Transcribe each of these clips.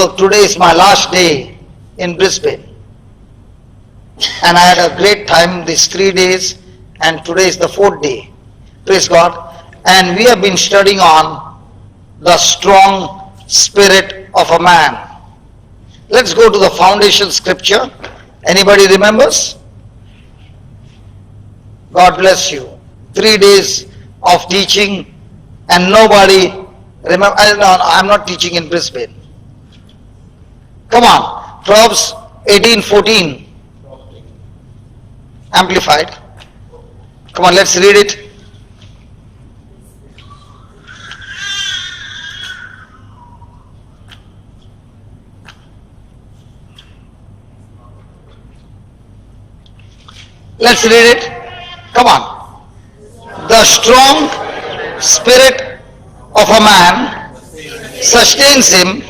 So today is my last day in Brisbane. And I had a great time these 3 days, and today is the 4th day. Praise God. And we have been studying on the strong spirit of a man. Let's go to the foundation scripture. Anybody remembers? God bless you. 3 days of teaching and nobody remember. I'm not teaching in Brisbane. Come on. Proverbs 18:14. Amplified. Come on, let's read it. Let's read it. Come on. The strong spirit of a man sustains him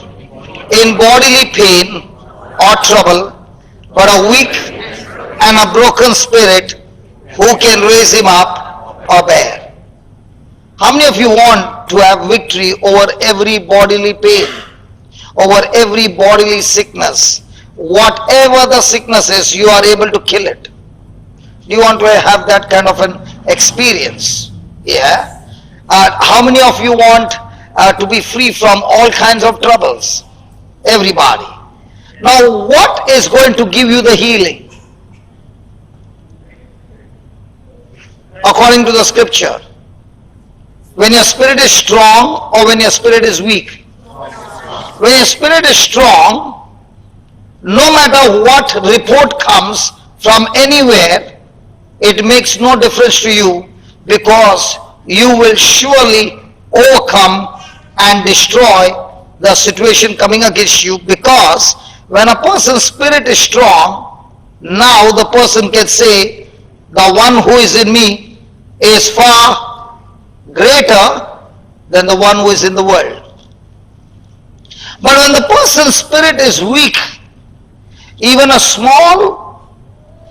in bodily pain or trouble, but a weak and a broken spirit, who can raise him up or bear? How many of you want to have victory over every bodily pain, over every bodily sickness? Whatever the sickness is, you are able to kill it. Do you want to have that kind of an experience? Yeah. How many of you want to be free from all kinds of troubles? Everybody. Now, what is going to give you the healing? According to the scripture, when your spirit is strong or when your spirit is weak? When your spirit is strong, no matter what report comes from anywhere, it makes no difference to you, because you will surely overcome and destroy the situation coming against you. Because when a person's spirit is strong, now the person can say, the one who is in me is far greater than the one who is in the world. But when the person's spirit is weak, even a small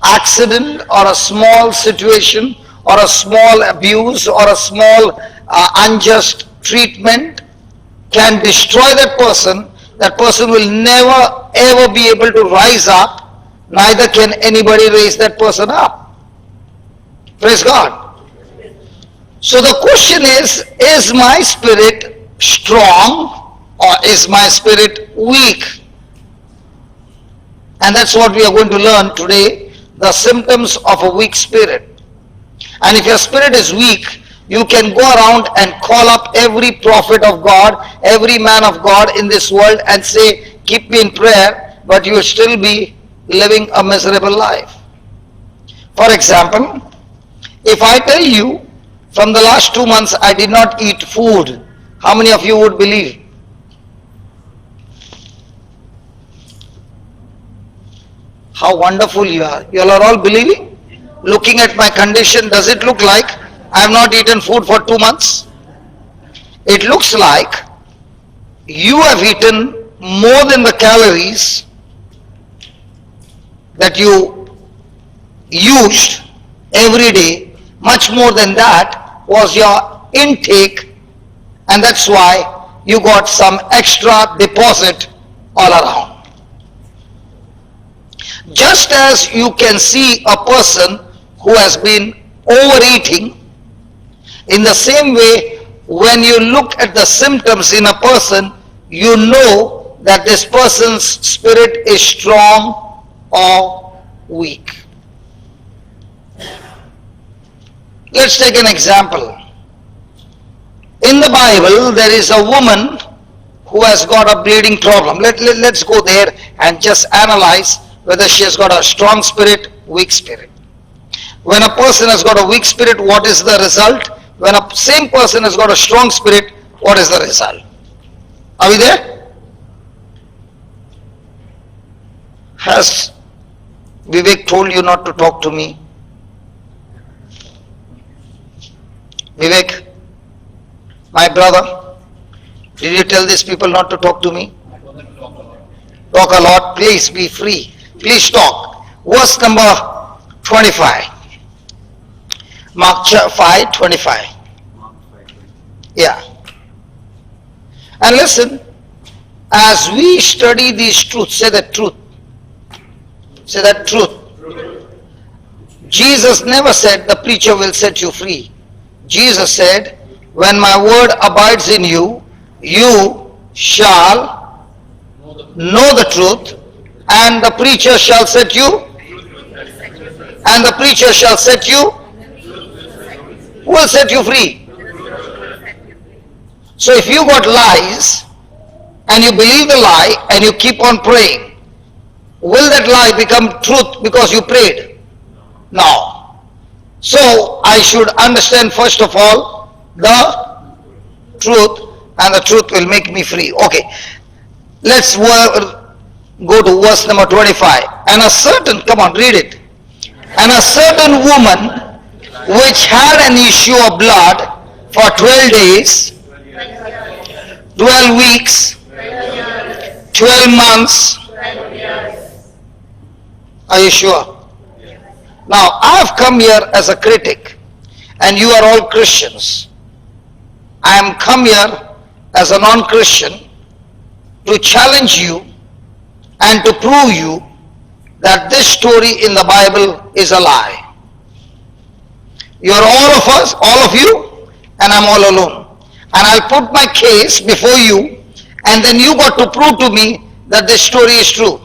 accident or a small situation or a small abuse or a small unjust treatment can destroy that person. That person will never ever be able to rise up, neither can anybody raise that person up. Praise God. So the question is my spirit strong or is my spirit weak? And that's what we are going to learn today, the symptoms of a weak spirit. And if your spirit is weak, you can go around and call up every prophet of God, every man of God in this world and say, keep me in prayer, but you will still be living a miserable life. For example, if I tell you, from the last 2 months I did not eat food, how many of you would believe? How wonderful you are. You are all believing? Looking at my condition, does it look like I have not eaten food for 2 months? It looks like you have eaten more than the calories that you used every day. Much more than that was your intake, and that's why you got some extra deposit all around. Just as you can see a person who has been overeating, in the same way, when you look at the symptoms in a person, you know that this person's spirit is strong or weak. Let's take an example. In the Bible, there is a woman who has got a bleeding problem. Let's go there and just analyze whether she has got a strong spirit, weak spirit. When a person has got a weak spirit, what is the result? When a same person has got a strong spirit, what is the result? Are we there? Has Vivek told you not to talk to me? Vivek, my brother, did you tell these people not to talk to me? Talk a lot. Please be free. Please talk. Verse number 25. Mark 5:25. Yeah. And listen, as we study these truths, say that truth. Say that truth. Jesus never said the preacher will set you free. Jesus said, when my word abides in you, you shall know the truth, and the preacher shall set you, and the preacher shall set you, who will set you free? So if you got lies, and you believe the lie, and you keep on praying, will that lie become truth because you prayed? No. So I should understand first of all the truth, and the truth will make me free. Okay, let's go to verse number 25. And a certain, come on, read it. And a certain woman which had an issue of blood for 12 days, 12 weeks, 12 months. Are you sure? Now, I have come here as a critic, and you are all Christians. I am come here as a non-Christian to challenge you and to prove you that this story in the Bible is a lie. You are all of us, all of you, and I'm all alone. And I'll put my case before you, and then you got to prove to me that this story is true.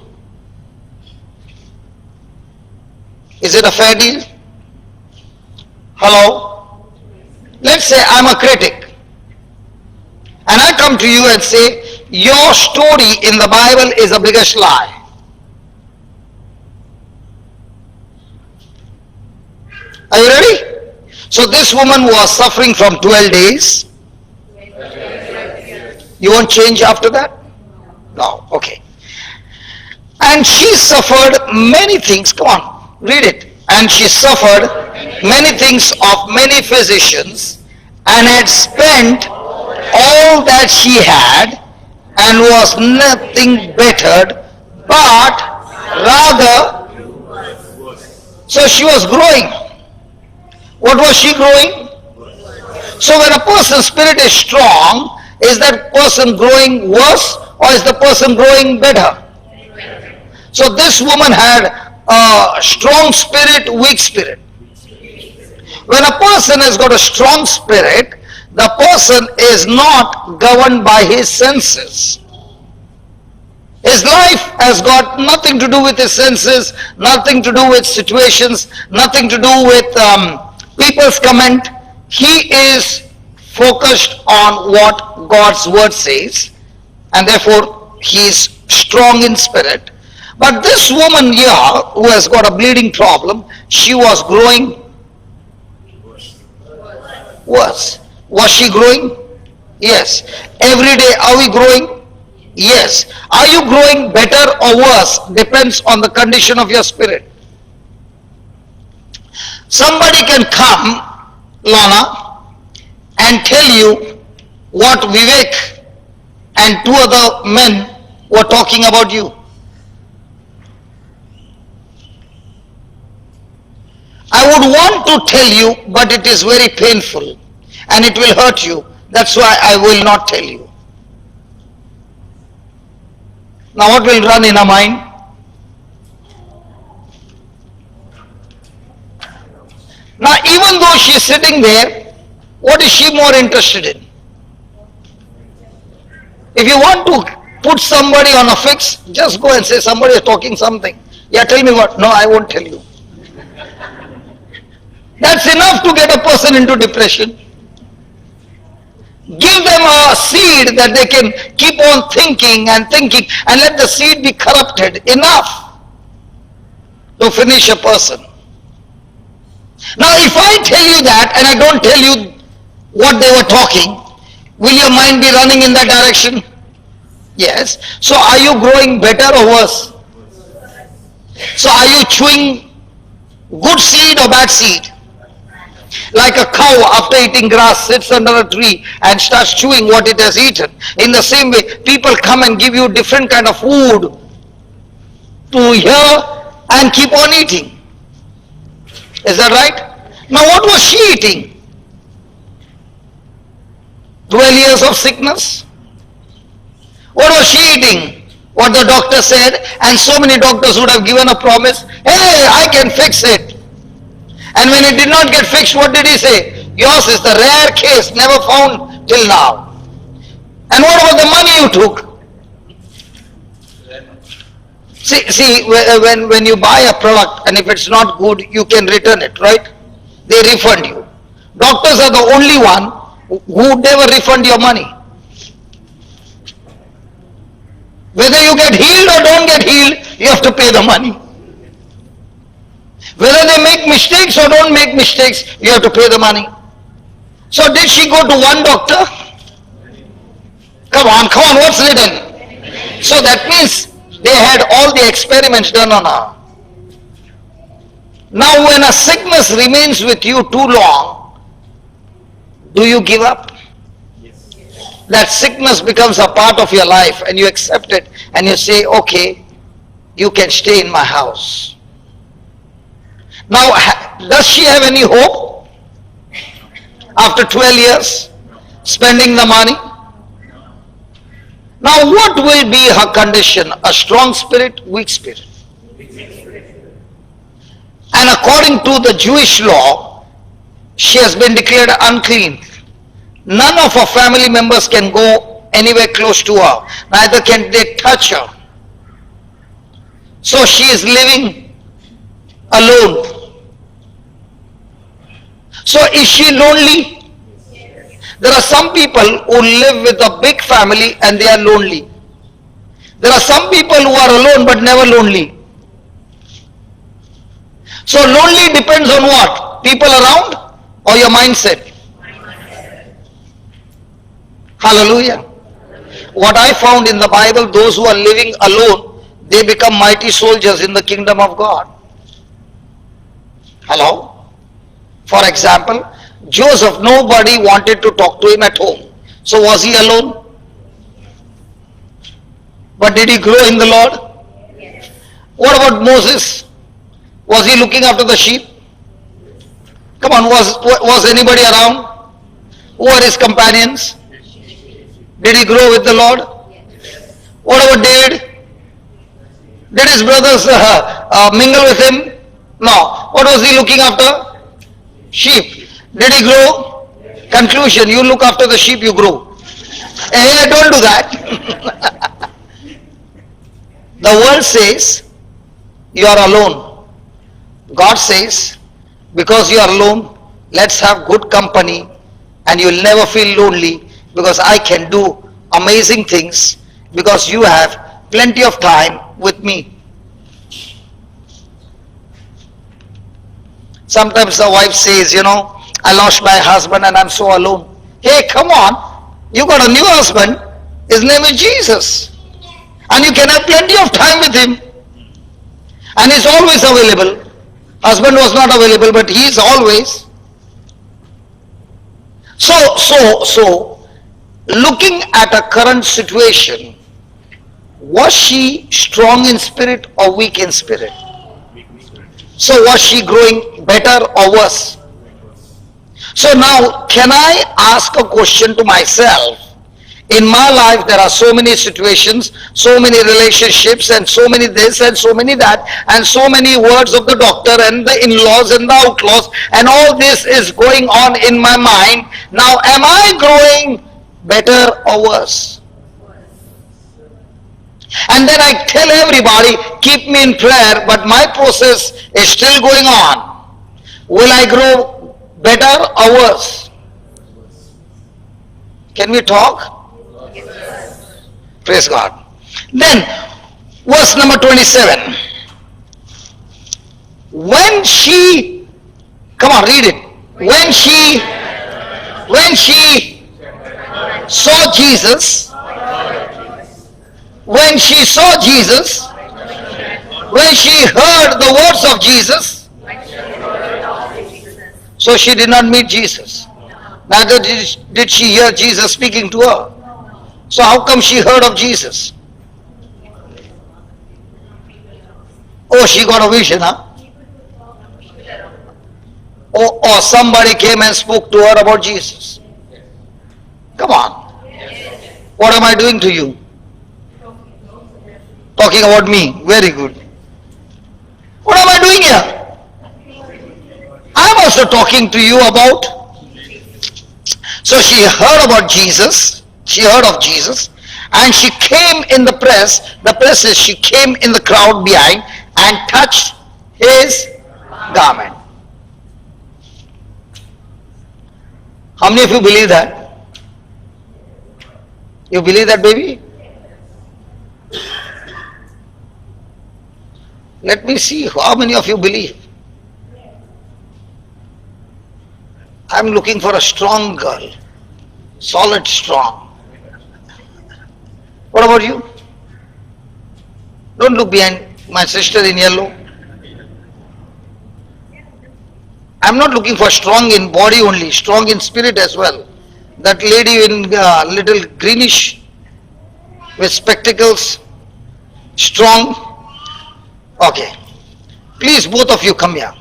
Is it a fair deal? Hello? Let's say I'm a critic, and I come to you and say, your story in the Bible is the biggest lie. Are you ready? So this woman was suffering from 12 days. You won't change after that? No, okay. And she suffered many things. Come on, read it. And she suffered many things of many physicians, and had spent all that she had, and was nothing bettered, but rather, so she was growing. What was she growing? So when a person's spirit is strong, is that person growing worse, or is the person growing better? So this woman had a strong spirit, weak spirit. When a person has got a strong spirit, the person is not governed by his senses. His life has got nothing to do with his senses, nothing to do with situations, nothing to do with people's comment. He is focused on what God's word says, and therefore he is strong in spirit. But this woman here, who has got a bleeding problem, she was growing worse. Was she growing? Yes. Every day are we growing? Yes. Are you growing better or worse? Depends on the condition of your spirit. Somebody can come, Lana, and tell you what Vivek and two other men were talking about you. I would want to tell you, but it is very painful and it will hurt you. That's why I will not tell you. Now what will run in our mind? Now even though she is sitting there, what is she more interested in? If you want to put somebody on a fix, just go and say somebody is talking something. Yeah, tell me what? No, I won't tell you. That's enough to get a person into depression. Give them a seed that they can keep on thinking and thinking, and let the seed be corrupted. Enough to finish a person. Now if I tell you that and I don't tell you what they were talking, will your mind be running in that direction? Yes. So are you growing better or worse? So are you chewing good seed or bad seed? Like a cow after eating grass sits under a tree and starts chewing what it has eaten. In the same way, people come and give you different kind of food to hear and keep on eating. Is that right? Now what was she eating? 12 years of sickness? What was she eating? What the doctor said, and so many doctors would have given a promise, hey, I can fix it. And when it did not get fixed, what did he say? Yours is the rare case, never found till now. And what about the money you took? See, when you buy a product and if it's not good, you can return it, right? They refund you. Doctors are the only one who never refund your money. Whether you get healed or don't get healed, you have to pay the money. Whether they make mistakes or don't make mistakes, you have to pay the money. So did she go to one doctor? Come on, what's written? So that means they had all the experiments done on her. Now when a sickness remains with you too long, do you give up? That sickness becomes a part of your life and you accept it and you say, okay, you can stay in my house. Now, does she have any hope after 12 years spending the money? Now, what will be her condition? A strong spirit, weak spirit? And according to the Jewish law, she has been declared unclean. None of her family members can go anywhere close to her. Neither can they touch her. So she is living alone. So is she lonely? There are some people who live with a big family and they are lonely. There are some people who are alone but never lonely. So lonely depends on what? People around or your mindset? Hallelujah. What I found in the Bible, those who are living alone, they become mighty soldiers in the kingdom of God. Hello? For example, Joseph, nobody wanted to talk to him at home. So was he alone? But did he grow in the Lord? Yes. What about Moses? Was he looking after the sheep? Come on, was anybody around? Who were his companions? Did he grow with the Lord? Yes. What about David? Did his brothers mingle with him? No. What was he looking after? Sheep. Did he grow? Yes. Conclusion, you look after the sheep, you grow. Hey, don't do that. The world says, you are alone. God says, because you are alone, let's have good company and you'll never feel lonely because I can do amazing things because you have plenty of time with me. Sometimes the wife says, I lost my husband and I'm so alone. Hey, come on. You got a new husband. His name is Jesus. And you can have plenty of time with him. And he's always available. Husband was not available, but he is always. So, looking at a current situation, was she strong in spirit or weak in spirit? So was she growing better or worse? So now, can I ask a question to myself? In my life, there are so many situations, so many relationships, and so many this and so many that, and so many words of the doctor and the in-laws and the outlaws, and all this is going on in my mind. Now, am I growing better or worse? And then I tell everybody, keep me in prayer, but my process is still going on. Will I grow better or worse? Can we talk? Yes. Praise God. Then, verse number 27. When she, come on, read it. When she saw Jesus, when she saw Jesus, when she heard the words of Jesus, so she did not meet Jesus. Neither did she hear Jesus speaking to her. So how come she heard of Jesus? Oh, she got a vision, huh? Or somebody came and spoke to her about Jesus. Come on. What am I doing to you? Talking about me. Very good. What am I doing here? I am also talking to you about. So she heard about Jesus. She heard of Jesus. And she came in the press. The press is she came in the crowd behind and touched his garment. How many of you believe that? You believe that, baby? Let me see how many of you believe. I'm looking for a strong girl. Solid, strong. What about you? Don't look behind my sister in yellow. I'm not looking for strong in body only, strong in spirit as well. That lady in little greenish with spectacles, strong. Okay. Please, both of you come here.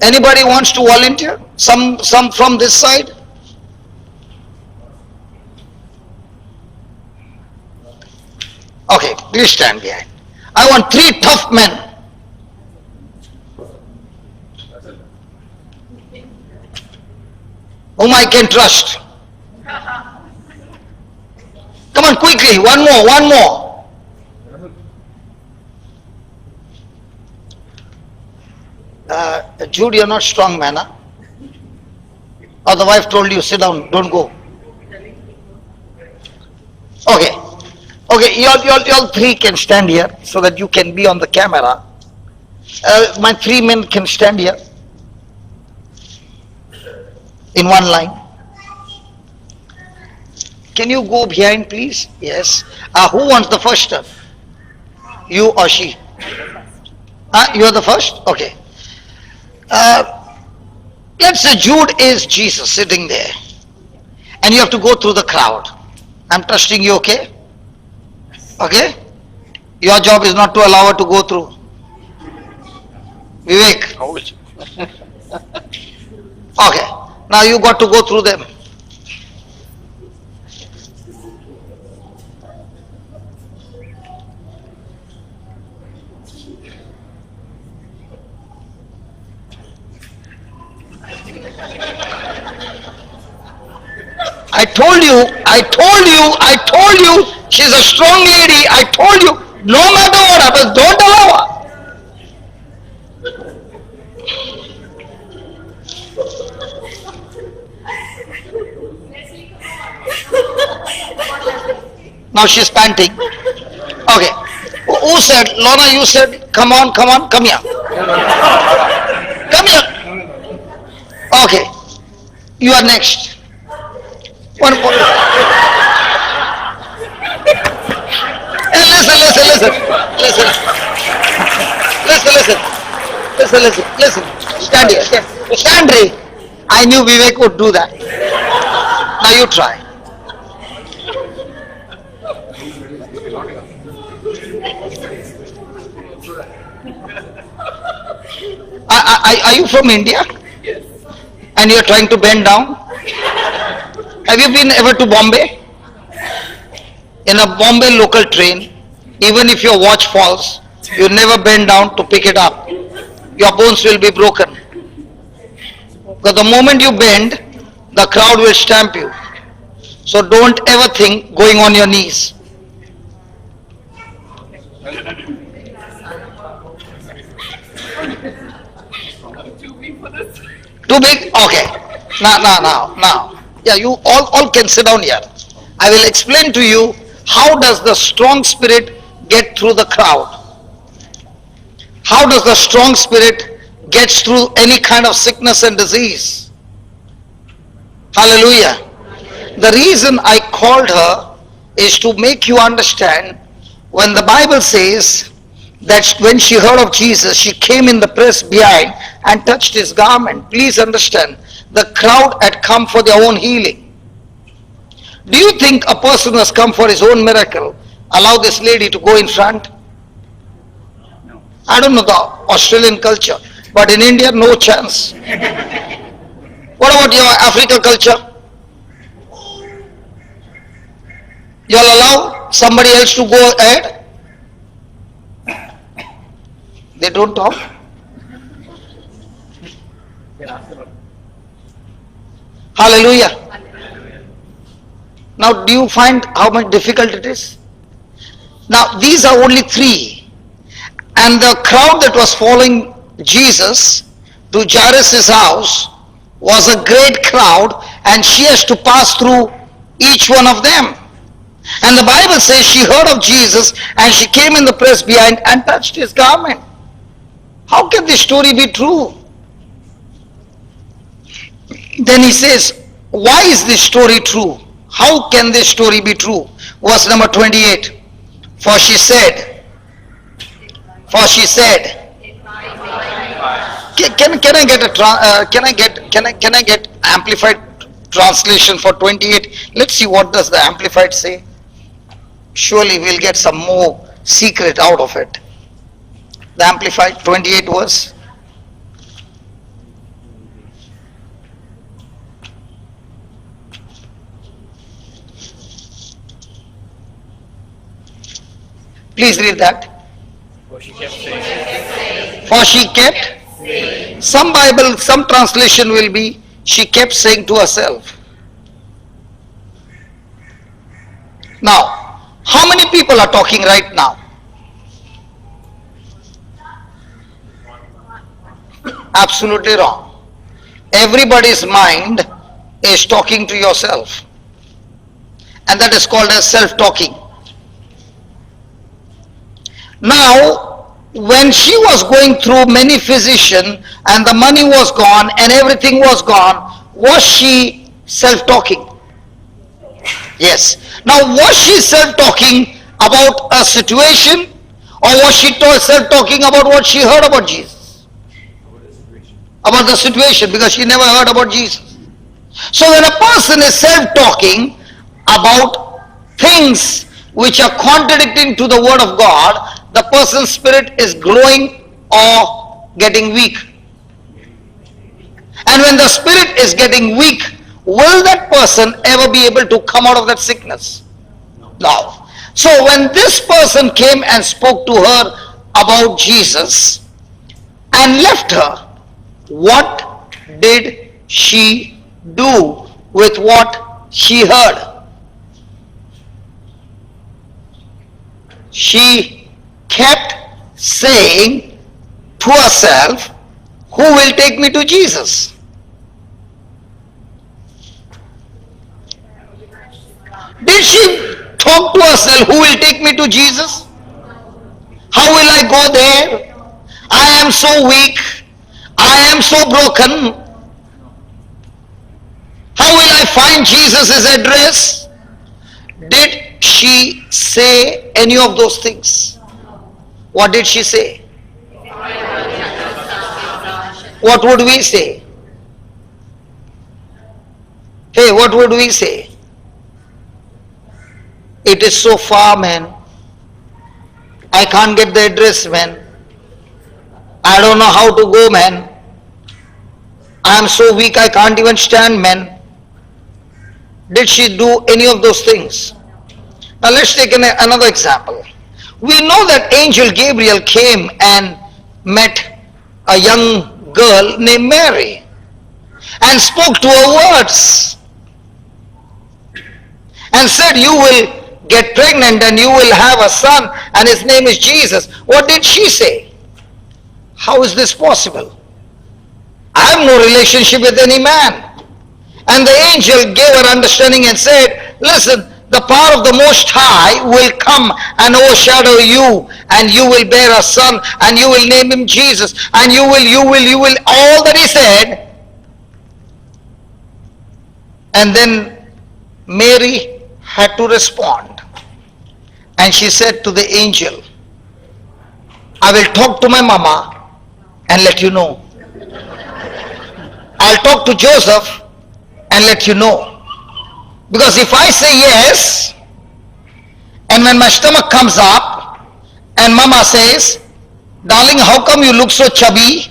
Anybody wants to volunteer? Some from this side? Okay, please stand behind. I want 3 tough men. Whom I can trust. Come on, quickly, one more. Jude, you're not strong, man, huh? Or the wife told you, sit down, don't go. Okay, y'all 3 can stand here so that you can be on the camera. My 3 men can stand here in one line. Can you go behind, please? Yes. Who wants the first turn? You or she? You are the first? Okay. Let's say Jude is Jesus sitting there and you have to go through the crowd. I'm trusting you, okay? Okay? Your job is not to allow her to go through. Vivek. Okay. Now you got to go through them. I told you, she's a strong lady. I told you, no matter what happens, don't allow her. Now she's panting. Okay. Who said? Lorna, you said, come on, come here. Come here. Okay. You are next. One more. Hey, listen. Stand here. Stand here. I knew Vivek would do that. Now you try. Are you from India? Yes. And you are trying to bend down? Have you been ever to Bombay? In a Bombay local train, even if your watch falls, you never bend down to pick it up. Your bones will be broken. Because the moment you bend, the crowd will stamp you. So don't ever think going on your knees. Too big? Okay. Now. Yeah, you all can sit down here. I will explain to you how does the strong spirit get through the crowd. How does the strong spirit gets through any kind of sickness and disease. Hallelujah. The reason I called her is to make you understand when the Bible says that when she heard of Jesus, she came in the press behind and touched his garment. Please understand, the crowd had come for their own healing. Do you think a person who has come for his own miracle allow this lady to go in front? No. I don't know the Australian culture, but in India, no chance. What about your African culture? You'll allow somebody else to go ahead? They don't talk. Hallelujah. Now, do you find how much difficult it is? Now, these are only three. And the crowd that was following Jesus to Jairus' house was a great crowd, and she has to pass through each one of them. And the Bible says she heard of Jesus and she came in the press behind and touched his garment. How can this story be true? Then he says, why is this story true? How can this story be true? Verse number 28. For she said, can I get amplified translation for 28? Let's see what does the amplified say. Surely we'll get some more secret out of it. The amplified 28 verse. Please read that. For she kept saying. For she kept. Some Bible, some translation will be, she kept saying to herself. Now, how many people are talking right now? Absolutely wrong. Everybody's mind is talking to yourself. And that is called as self-talking. Now, when she was going through many physicians and the money was gone and everything was gone, was she self-talking? Yes. Now, was she self-talking about a situation, or was she self-talking about what she heard about Jesus? About the situation, because she never heard about Jesus. So when a person is self-talking about things which are contradicting to the word of God, the person's spirit is growing or getting weak. And when the spirit is getting weak, will that person ever be able to come out of that sickness? No. So when this person came and spoke to her about Jesus and left her, what did she do with what she heard? She kept saying to herself, who will take me to Jesus? Did she talk to herself, who will take me to Jesus? How will I go there? I am so weak. I am so broken. How will I find Jesus' address? Did she say any of those things? What did she say? What would we say? Hey, what would we say? It is so far, man. I can't get the address, man. I don't know how to go, man. I am so weak, I can't even stand, man. Did she do any of those things? Now let's take another example. We know that angel Gabriel came and met a young girl named Mary and spoke to her words and said, you will get pregnant and you will have a son and his name is Jesus. What did she say? How is this possible? I have no relationship with any man. And the angel gave her understanding and said, listen, the power of the Most High will come and overshadow you, and you will bear a son, and you will name him Jesus, and you will, all that he said. And then Mary had to respond. And she said to the angel, I will talk to my mama and let you know. I'll talk to Joseph and let you know. Because if I say yes, and when my stomach comes up, and mama says, darling, how come you look so chubby,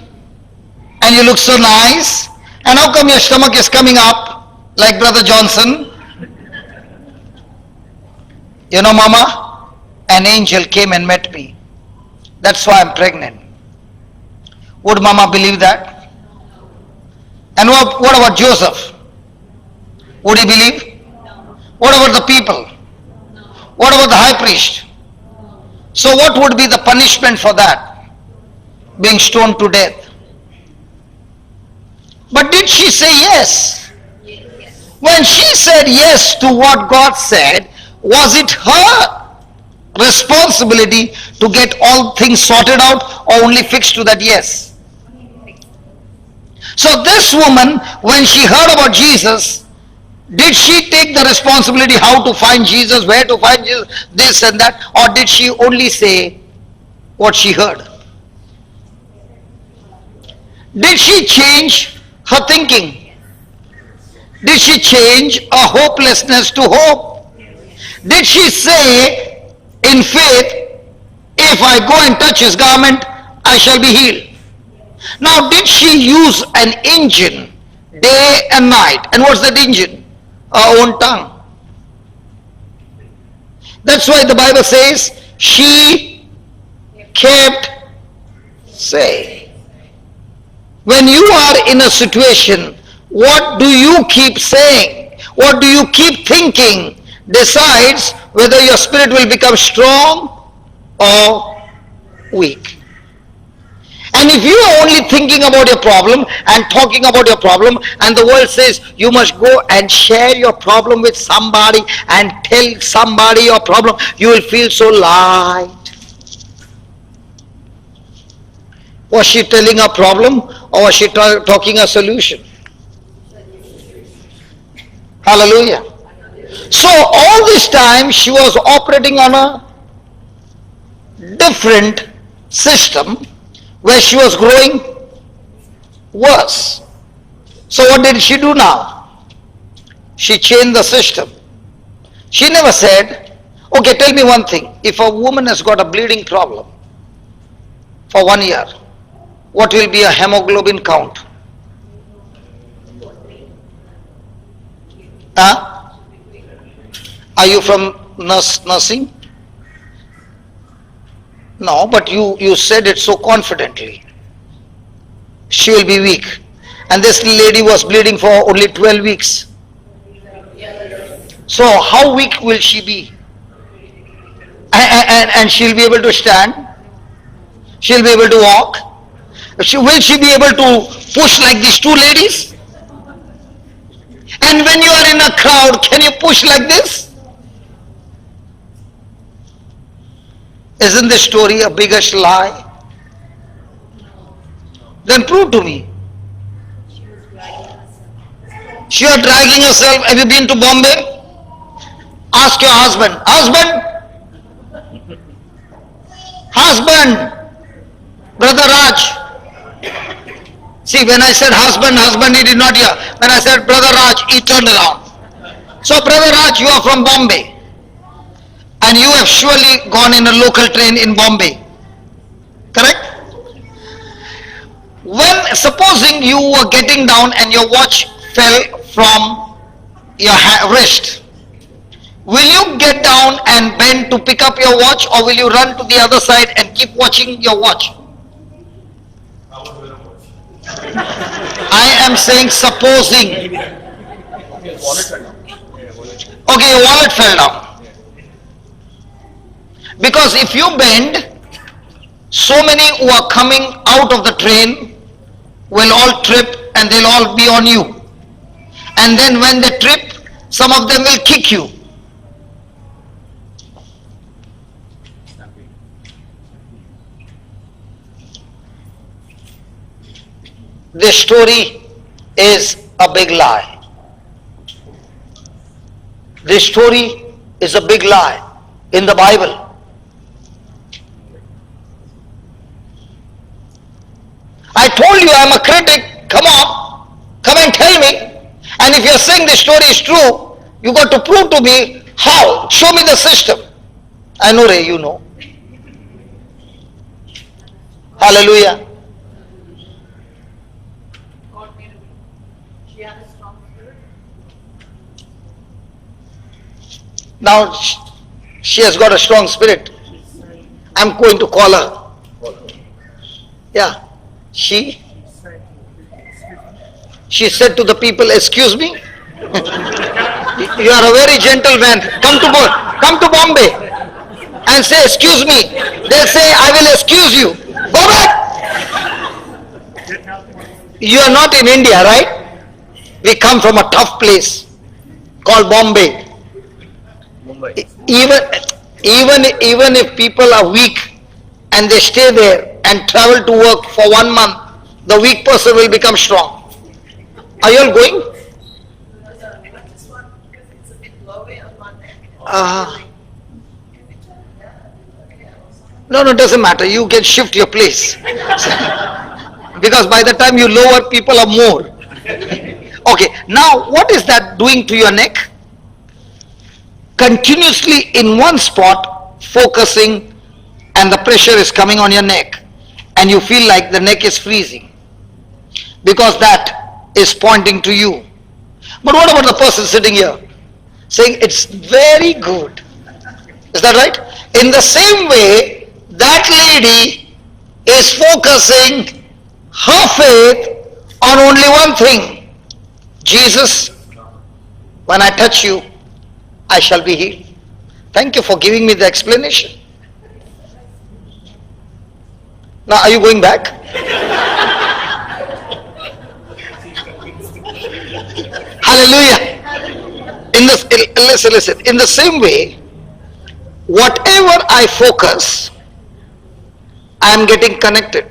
and you look so nice, and how come your stomach is coming up, like Brother Johnson? You know, Mama, an angel came and met me. That's why I'm pregnant. Would Mama believe that? And what about Joseph? Would he believe? What about the people? What about the high priest? So what would be the punishment for that? Being stoned to death. But did she say yes? When she said yes to what God said, was it her responsibility to get all things sorted out or only fixed to that yes? So this woman, when she heard about Jesus, did she take the responsibility how to find Jesus, where to find Jesus, this and that, or did she only say what she heard? Did she change her thinking? Did she change a hopelessness to hope? Did she say in faith, if I go and touch his garment, I shall be healed? Now, did she use an engine day and night? And what's that engine? Her own tongue. That's why the Bible says she kept saying. When you are in a situation, what do you keep saying? What do you keep thinking decides whether your spirit will become strong or weak. And if you are only thinking about your problem and talking about your problem, and the world says you must go and share your problem with somebody and tell somebody your problem, you will feel so light. Was she telling a problem or was she talking a solution? Hallelujah. So all this time she was operating on a different system where she was growing worse. So what did she do now? She changed the system. She never said, okay, tell me one thing. If a woman has got a bleeding problem for 1 year, what will be a hemoglobin count? Huh? Are you from nursing? No, but you said it so confidently. She will be weak. And this lady was bleeding for only 12 weeks. So how weak will she be? And she'll be able to stand? She'll be able to walk? Will she be able to push like these two ladies? And when you are in a crowd, can you push like this? Isn't this story a biggest lie? Then prove to me. She is dragging herself. Have you been to Bombay? Ask your husband. Husband, Brother Raj. See, when I said husband, he did not hear. When I said Brother Raj, he turned around. So Brother Raj, you are from Bombay. And you have surely gone in a local train in Bombay. Correct? When, supposing you were getting down and your watch fell from your wrist, will you get down and bend to pick up your watch, or will you run to the other side and keep watching your watch? I am saying supposing. Okay, your wallet fell down. Because if you bend, so many who are coming out of the train will all trip and they'll all be on you. And then when they trip, some of them will kick you. This story is a big lie. This story is a big lie in the Bible. I told you I'm a critic. Come on, come and tell me. And if you're saying this story is true, you got to prove to me how. Show me the system. I know, Ray, you know. Hallelujah. Now, She has got a strong spirit. I'm going to call her. Yeah. She said to the people, excuse me, you are a very gentle man. Come to Bombay and say, excuse me. They'll say, I will excuse you. Go back. You are not in India, right? We come from a tough place called Bombay. Mumbai. Even if people are weak and they stay there and travel to work for 1 month, the weak person will become strong. Are you all going? No, it doesn't matter. You can shift your place. Because by the time you lower, people are more. Okay, now what is that doing to your neck? Continuously in one spot, focusing, and the pressure is coming on your neck. And you feel like the neck is freezing. Because that is pointing to you. But what about the person sitting here? Saying, it's very good. Is that right? In the same way, that lady is focusing her faith on only one thing. Jesus, when I touch you, I shall be healed. Thank you for giving me the explanation. Now, are you going back? Hallelujah. Listen. In the same way, whatever I focus, I am getting connected.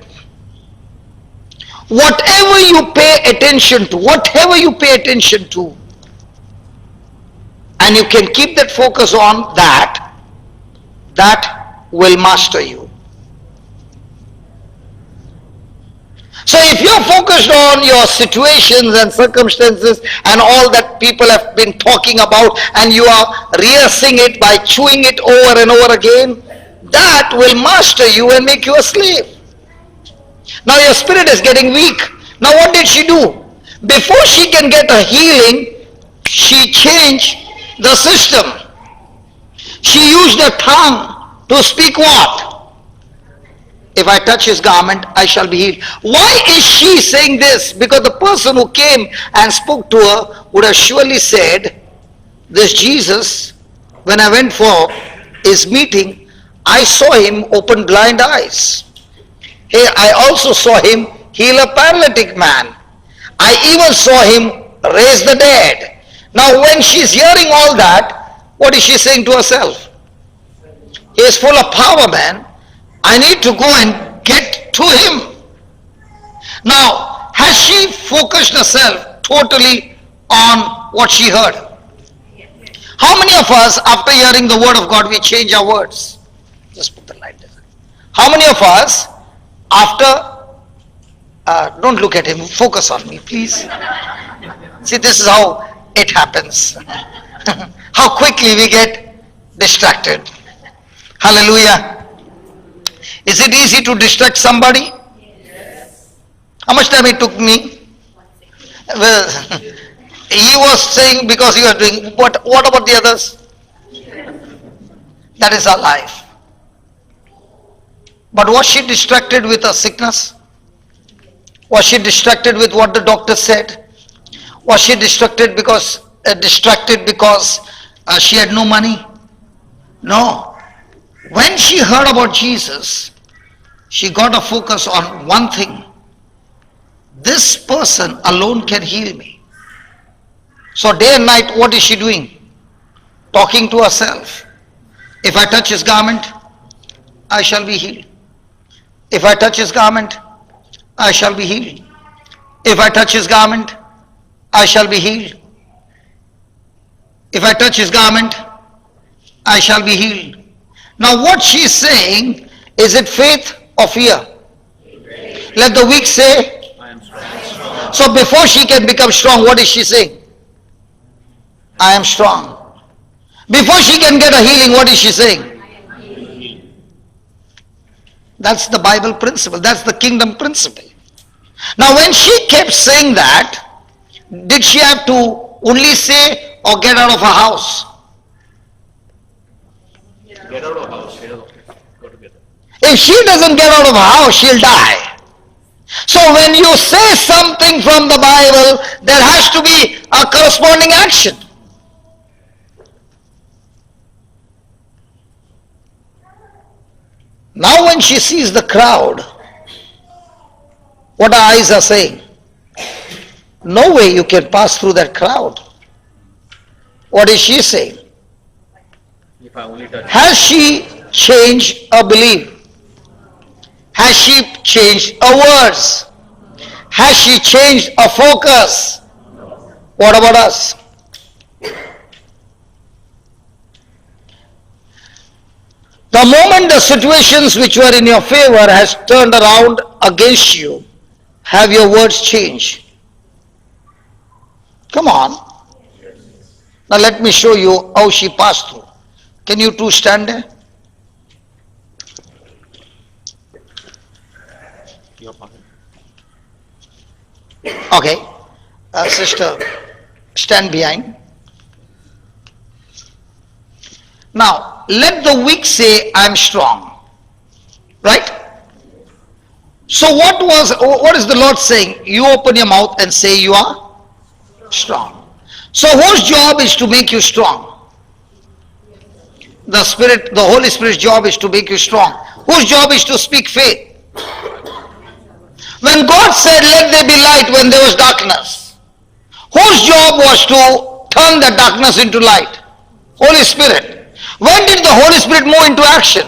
Whatever you pay attention to, and you can keep that focus on that will master you. So if you're focused on your situations and circumstances and all that people have been talking about, and you are rehearsing it by chewing it over and over again, that will master you and make you a slave. Now your spirit is getting weak. Now what did she do? Before she can get a healing, she changed the system. She used the tongue to speak what? If I touch his garment, I shall be healed. Why is she saying this? Because the person who came and spoke to her would have surely said, this Jesus, when I went for his meeting, I saw him open blind eyes. Hey, I also saw him heal a paralytic man. I even saw him raise the dead. Now when she's hearing all that, what is she saying to herself? He is full of power, man. I need to go and get to him. Now, has she focused herself totally on what she heard? How many of us, after hearing the word of God, we change our words? Just put the light there. How many of us, after, don't look at him, focus on me, please. See, this is how it happens. How quickly we get distracted. Hallelujah. Is it easy to distract somebody? Yes. How much time it took me? Well, he was saying because you are doing, what about the others? That is our life. But was she distracted with her sickness? Was she distracted with what the doctor said? Was she distracted because she had no money? No. When she heard about Jesus, she got a focus on one thing. This person alone can heal me. So day and night, what is she doing? Talking to herself. If I touch his garment, I shall be healed. If I touch his garment, I shall be healed. If I touch his garment, I shall be healed. If I touch his garment, I shall be healed. Now what she is saying, is it faith or fear? Let the weak say, I am strong. So before she can become strong, what is she saying? I am strong. Before she can get a healing, what is she saying? That's the Bible principle. That's the kingdom principle. Now when she kept saying that, did she have to only say or get out of her house? Get out of house. Go together. If she doesn't get out of her house, she'll die. So when you say something from the Bible, there has to be a corresponding action. Now when she sees the crowd, what her eyes are saying? No way you can pass through that crowd. What is she saying? If I only touch. Has she changed her belief? Has she changed her words? Has she changed her focus? What about us? The moment the situations which were in your favor has turned around against you, have your words changed? Come on. Now let me show you how she passed through. Can you two stand there? Your pocket. Okay. Sister, stand behind. Now, let the weak say, I'm strong. Right? So what is the Lord saying? You open your mouth and say you are strong. So whose job is to make you strong? The Holy Spirit's job is to make you strong. Whose job is to speak faith? When God said, let there be light when there was darkness, whose job was to turn the darkness into light? Holy Spirit. When did the Holy Spirit move into action?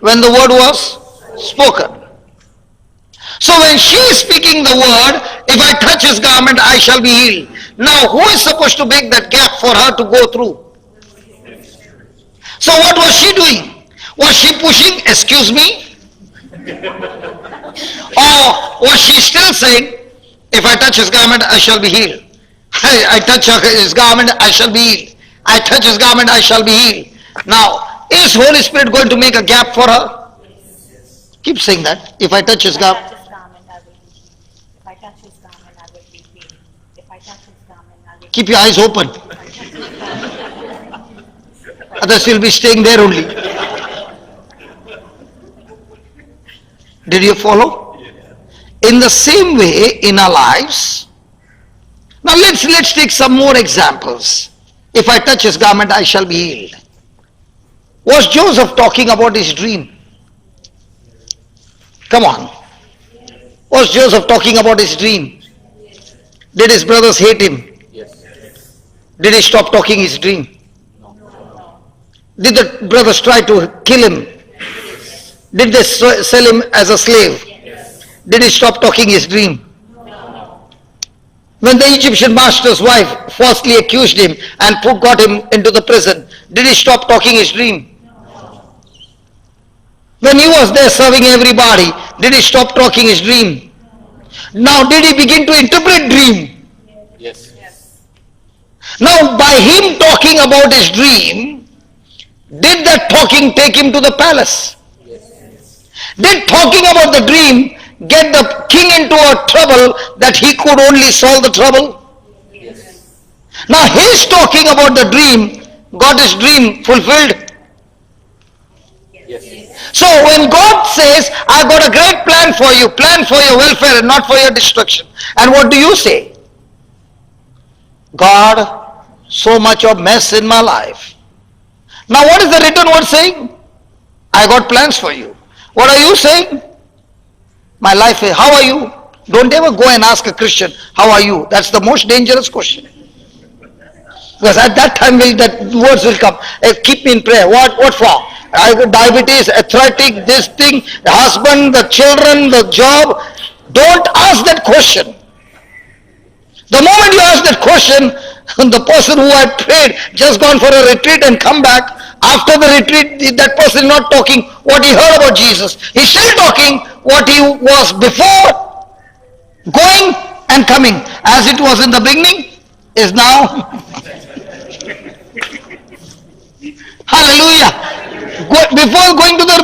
When the word was spoken. So when she is speaking the word, if I touch his garment, I shall be healed. Now who is supposed to make that gap for her to go through? So what was she doing? Was she pushing, excuse me? Or was she still saying, if I touch his garment, I shall be healed. I touch his garment, I shall be healed. I touch his garment, I shall be healed. Now, is Holy Spirit going to make a gap for her? Keep saying that. If I touch his garment, If I touch his garment, I will be healed. If I touch his garment, I will. keep your eyes open. Others will be staying there only. Did you follow? In the same way, in our lives, now let's take some more examples. If I touch his garment, I shall be healed. Was Joseph talking about his dream? Come on. Was Joseph talking about his dream? Did his brothers hate him? Yes. Did he stop talking his dream? Did the brothers try to kill him? Did they sell him as a slave? Did he stop talking his dream? When the Egyptian master's wife falsely accused him and got him into the prison, did he stop talking his dream? When he was there serving everybody, did he stop talking his dream? Now did he begin to interpret dream? Yes. Now by him talking about his dream, did that talking take him to the palace? Did talking about the dream get the king into a trouble that he could only solve the trouble? Now his talking about the dream got his dream fulfilled. Yes. So when God says, I've got a great plan for you, plan for your welfare and not for your destruction. And what do you say? God, so much of mess in my life. Now what is the written word saying? I got plans for you. What are you saying? My life is, how are you? Don't ever go and ask a Christian, how are you? That's the most dangerous question. Because at that time that words will come. Keep me in prayer. What for? I got diabetes, arthritic, this thing, the husband, the children, the job. Don't ask that question. The moment you ask that question, the person who had prayed, just gone for a retreat and come back, after the retreat, that person is not talking what he heard about Jesus. He's still talking what he was before going and coming. As it was in the beginning, is now. Hallelujah. Before going to the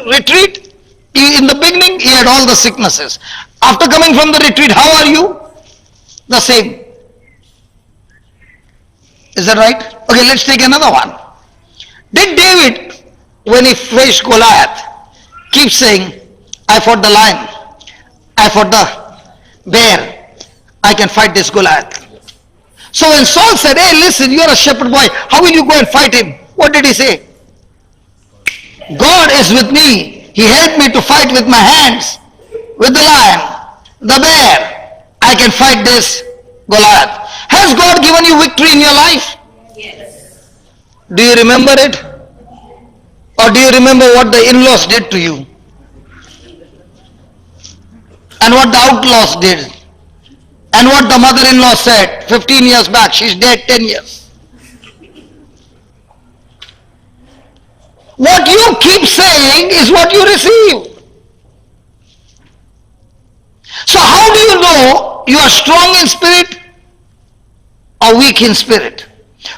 retreat, in the beginning, he had all the sicknesses. After coming from the retreat, how are you? The same. Is that right? Okay, let's take another one. Did David when he faced Goliath, keep saying, I fought the lion, I fought the bear, I can fight this Goliath. So when Saul said, hey listen, you're a shepherd boy, how will you go and fight him? What did he say? God is with me. He helped me to fight with my hands, with the lion, the bear. I can fight this Goliath. Has God given you victory in your life? Yes. Do you remember it? Or do you remember what the in-laws did to you? And what the outlaws did? And what the mother-in-law said 15 years back? She's dead 10 years. What you keep saying is what you receive. So how do you know you are strong in spirit or weak in spirit?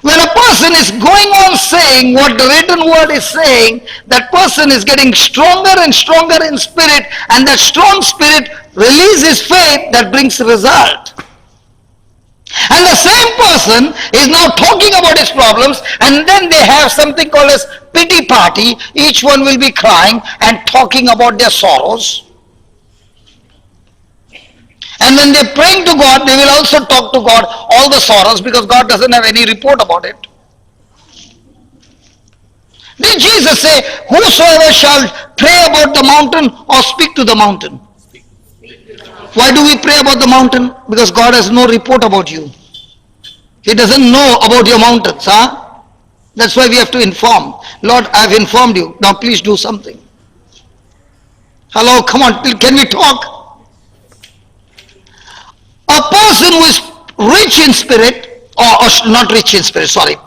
When a person is going on saying what the written word is saying, that person is getting stronger and stronger in spirit, and that strong spirit releases faith that brings result. And the same person is now talking about his problems, and then they have something called as pity party. Each one will be crying and talking about their sorrows. And when they're praying to God, they will also talk to God all the sorrows, because God doesn't have any report about it. Did Jesus say, whosoever shall pray about the mountain or speak to the mountain? Why do we pray about the mountain? Because God has no report about you. He doesn't know about your mountains, huh? That's why we have to inform. Lord, I've informed you. Now please do something. Hello, come on, can we talk? A person who is rich in spirit, or not rich in spirit, sorry,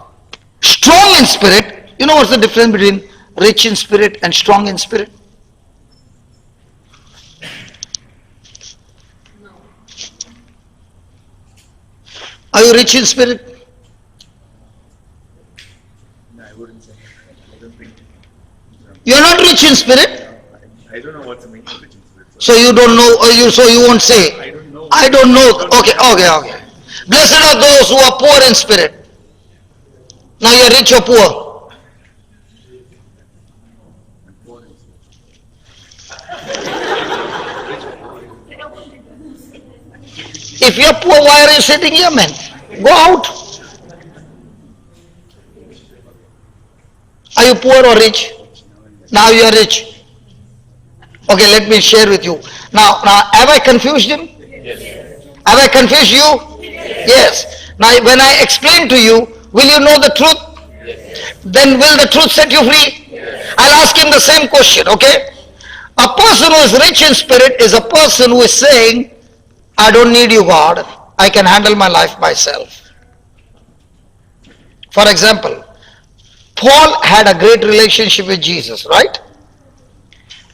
strong in spirit. You know what's the difference between rich in spirit and strong in spirit? Are you rich in spirit? No, I wouldn't say. I don't think. You are not rich in spirit? I don't know what's the meaning of rich in spirit. So you don't know, so you won't say. I don't know. I don't know. Okay. Blessed are those who are poor in spirit. Now you are rich or poor? I'm poor in spirit. If you are poor, why are you sitting here, man? Go out. Are you poor or rich? Now you are rich. Okay, let me share with you. Now, have I confused him? Yes. Have I confused you? Yes. Now, when I explain to you, will you know the truth? Yes. Then will the truth set you free? Yes. I'll ask him the same question, okay? A person who is rich in spirit is a person who is saying, I don't need you, God. I can handle my life myself. For example, Paul had a great relationship with Jesus, right?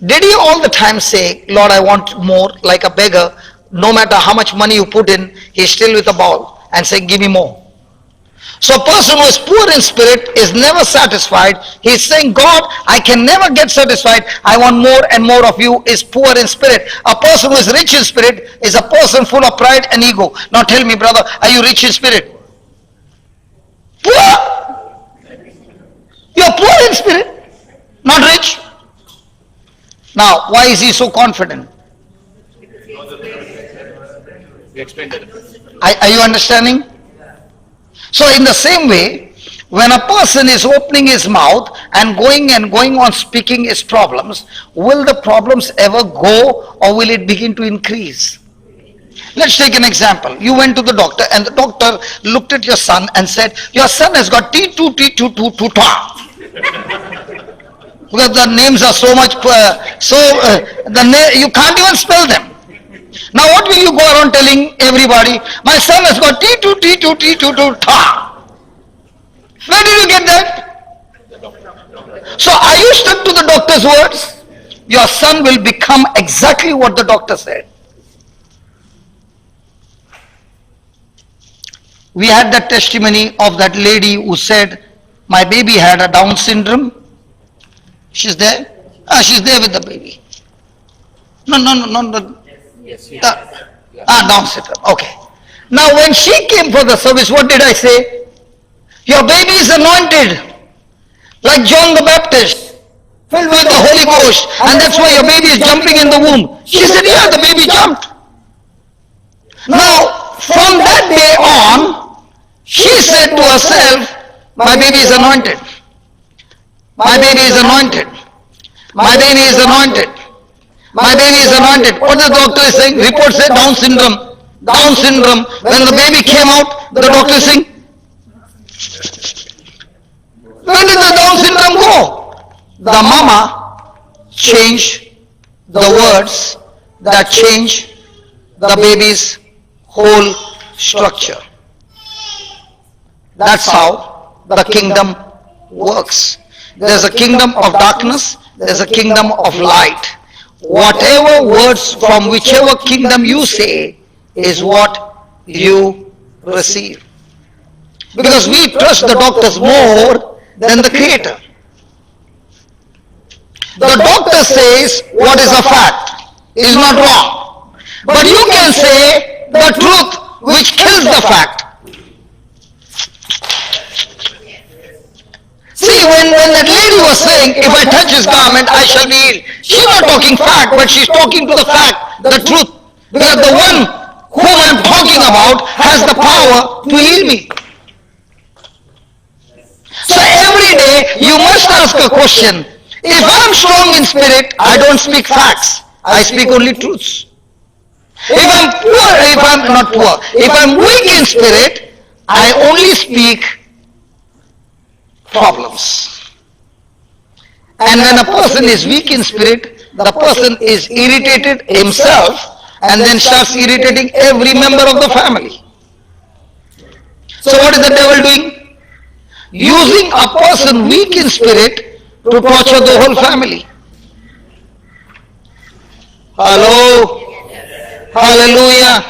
Did he all the time say, Lord, I want more, like a beggar? No matter how much money you put in, he's still with a ball and saying, give me more. So a person who is poor in spirit is never satisfied. He's saying, God, I can never get satisfied. I want more and more of you, is poor in spirit. A person who is rich in spirit is a person full of pride and ego. Now tell me, brother, are you rich in spirit? Poor. You're poor in spirit, not rich. Now, why is he so confident? We explained that. Are you understanding? So in the same way, when a person is opening his mouth and going on speaking his problems, will the problems ever go, or will it begin to increase? Let's take an example. You went to the doctor and the doctor looked at your son and said, your son has got T2, T2, T2, because the names are so much, you can't even spell them. Now what will you go around telling everybody? My son has got T2, T2, T2, ta. Where did you get that? So are you stuck to the doctor's words? Your son will become exactly what the doctor said. We had that testimony of that lady who said, my baby had a Down syndrome. She's there? She's there with the baby. No. Yes. Down syndrome. Okay. Now when she came for the service, what did I say? Your baby is anointed like John the Baptist. filled with the Holy Ghost, and that's why your baby is jumping in the womb. She said, yeah, the baby jumped. Now, from that day on, she said to herself, my baby is anointed. My baby is anointed. My baby is anointed. My baby is anointed. What the doctor is saying? Report said Down syndrome. Down syndrome. When the baby came out, the doctor is saying, where did the Down syndrome go? The mama changed the words that change the baby's whole structure. That's how the kingdom works. There's a kingdom of darkness, there's a kingdom of light. Whatever words from whichever kingdom you say is what you receive. Because we trust the doctors more than the Creator. The doctor says what is a fact is not wrong. But you can say the truth which kills the fact. See, when that lady was saying, if I touch his garment, I shall be healed. She's not talking fact, but she's talking to the fact, the truth. Because the one whom I'm talking about has the power to heal me. So every day you must ask a question. If I'm strong in spirit, I don't speak facts. I speak only truths. If I'm poor, if I'm not poor, if I'm weak in spirit, I only speak problems. And when a person is weak in spirit, the person is irritated himself and then starts irritating every member of the family. So what is the devil doing? Using a person weak in spirit to torture the whole family. Hello? Hallelujah.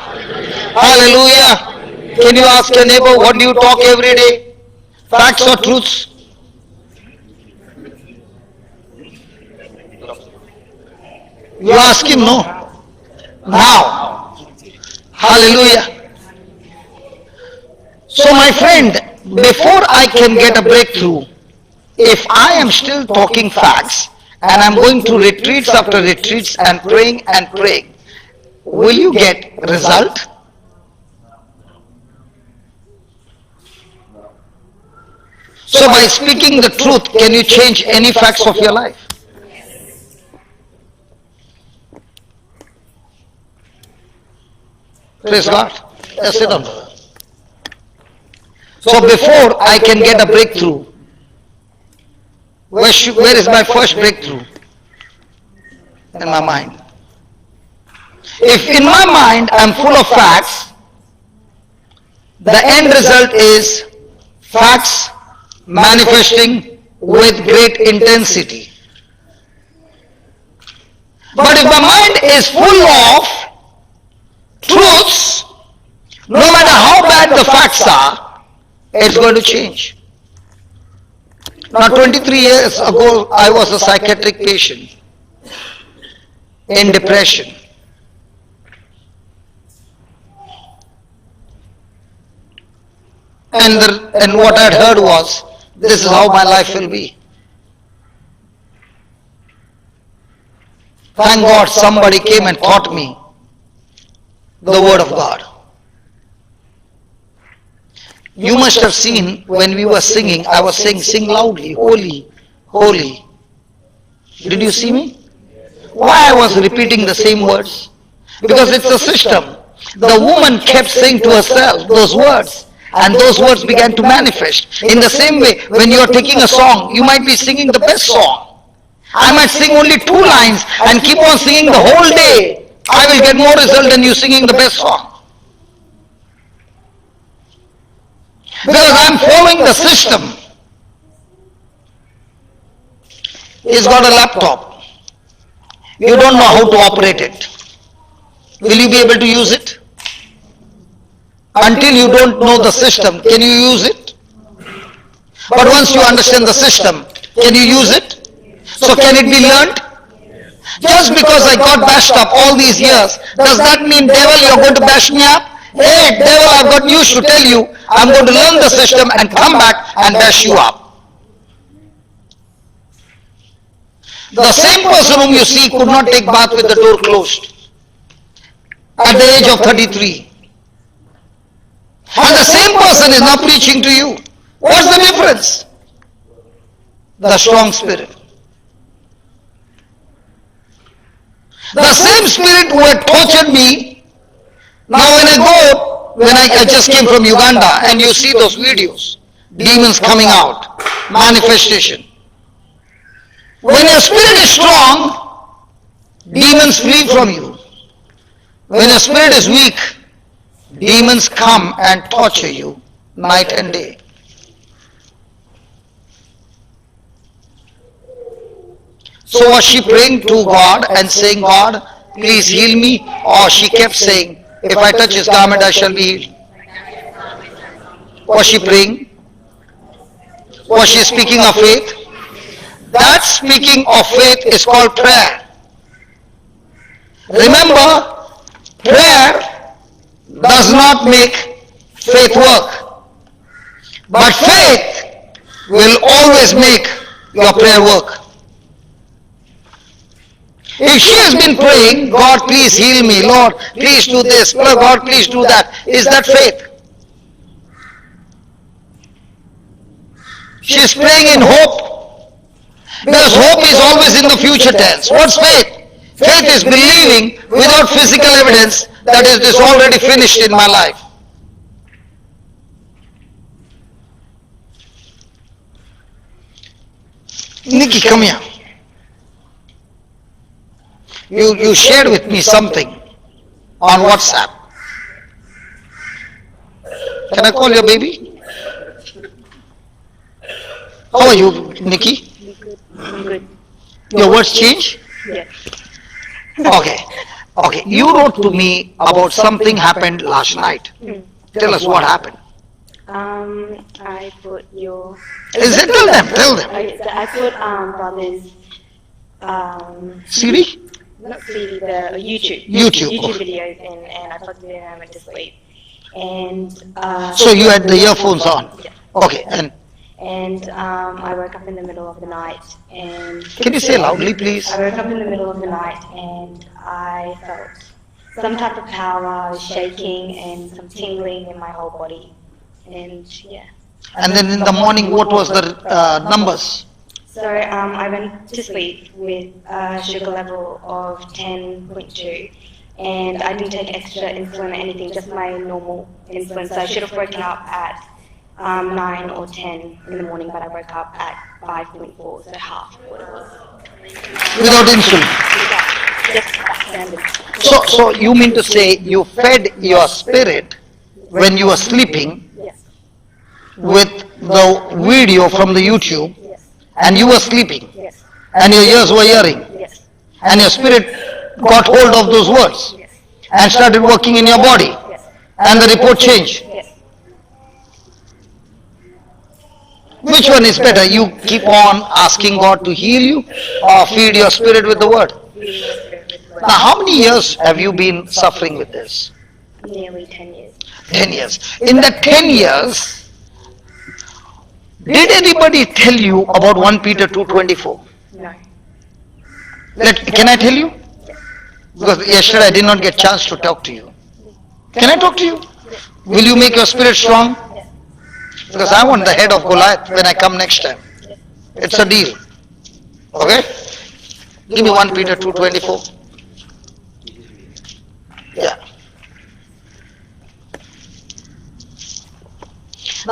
Hallelujah. Can you ask your neighbor, what do you talk every day? Facts or truths? You ask him, no? Now. Hallelujah. So my friend, before I can get a breakthrough, if I am still talking facts and I'm going to retreats after retreats and praying, will you get result? So by speaking the truth, can you change any facts of your life? Praise God. Yes, sit down, brother. So before I can get a breakthrough, where is my first breakthrough? In my mind. If in my mind I'm full of facts, the end result is facts manifesting with great intensity. But if my mind is full of truths, no matter how bad the facts are, it's going to change. Now 23 years ago, I was a psychiatric patient in depression. And what I had heard was, this is how my life will be. Thank God somebody came and taught me the word of God. You must have seen when we were singing, I was saying, sing loudly, holy, holy. Did you see me? Why I was repeating the same words? Because it's a system. The woman kept saying to herself those words, and those words began to manifest. In the same way, when you are taking a song, you might be singing the best song. I might sing only 2 lines and keep on singing the whole day. I will get more result than you singing the best song. Because I am following the system. He's got a laptop. You don't know how to operate it. Will you be able to use it? Until you don't know the system, can you use it? But once you understand the system, can you use it? So can it be learned? Just because I got bashed up all these years, does that mean, devil, you're going to bash me up? Hey, devil, I've got news to tell you. I'm going to learn the system and come back and bash you up. The same person whom you see could not take bath with the door closed at the age of 33. And the same person is now preaching to you. What's the difference? The strong spirit. The same spirit who had tortured me, now when I just came from Uganda and you see those videos, demons coming out, manifestation. When your spirit is strong, demons flee from you. When your spirit is weak, demons come and torture you night and day. So was she praying to God and saying, God, please heal me? Or she kept saying, if I touch his garment, I shall be healed? Was she praying? Was she speaking of faith? That speaking of faith is called prayer. Remember, prayer does not make faith work. But faith will always make your prayer work. If she has been praying, God please heal me, Lord please do this, God please do that, is that faith? She is praying in hope, because hope is always in the future tense. What's faith? Faith is believing without physical evidence that is this already finished in my life. Nikki, come here. You shared with me something on WhatsApp. Can I call your baby? How are you, Nikki? Good. Your words change? Yes. Okay. You wrote to me about something happened last night. Tell us what happened. I put your. Tell them. Okay, so I put brother's CD? not CD, the YouTube YouTube, okay. videos in, and I plugged it in and I went to sleep. And So you had the earphones on? Yeah. Okay, and I woke up in the middle of the night and. can you say loudly, please? I woke up in the middle of the night and I felt some type of power, shaking and some tingling in my whole body. And yeah. And then in the morning, what was the numbers? So I went to sleep with a sugar level of 10.2 and I didn't take extra insulin or anything, just my normal insulin. So I should have woken up at 9 or 10 in the morning, but I woke up at 5.4, so half what it was. Without insulin? Just standard. So you mean to say you fed your spirit when you were sleeping Yes. with the video from the YouTube, Yes. and you were sleeping Yes. and your ears were hearing, Yes. and your spirit got hold of those words Yes. and started working in your body, Yes. and the report changed. Yes. Which one is better? You keep on asking God to heal you or feed your spirit with the word? Now, how many years have you been suffering with this? Nearly 10 years. 10 years. In that 10 years, did anybody tell you about 1 Peter 2:24? No. Can I tell you? Because yesterday I did not get chance to talk to you. Can I talk to you? Will you make your spirit strong? Because I want the head of Goliath when I come next time. It's a deal. Okay? Give me 1 Peter 2:24. Yeah.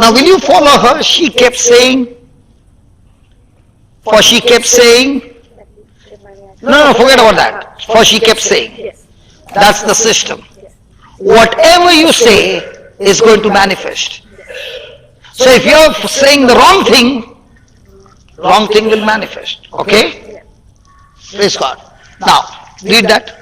Now will you follow her? She kept saying, for she kept saying, no, forget about that. For she kept saying, Yes. that's the system. Whatever you say is going to manifest. So if you're saying the wrong thing will manifest. Okay? Praise God. Now, read that.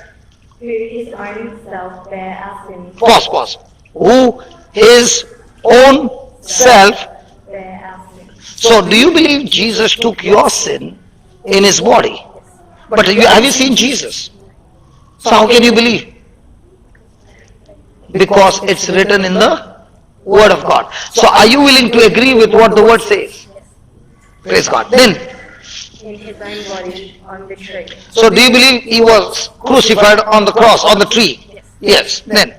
Who his own self bare our sins. Pause. Who his own self. Bare our sins. So do you believe Jesus took your sin in his body? But have you seen Jesus? So how can you believe? Because it's written in the Word of God. So are you willing to agree with what the Word says? Praise God. Then, in his own body on the tree. So do you believe he was crucified on the cross, on the tree? Yes. Yes. Then,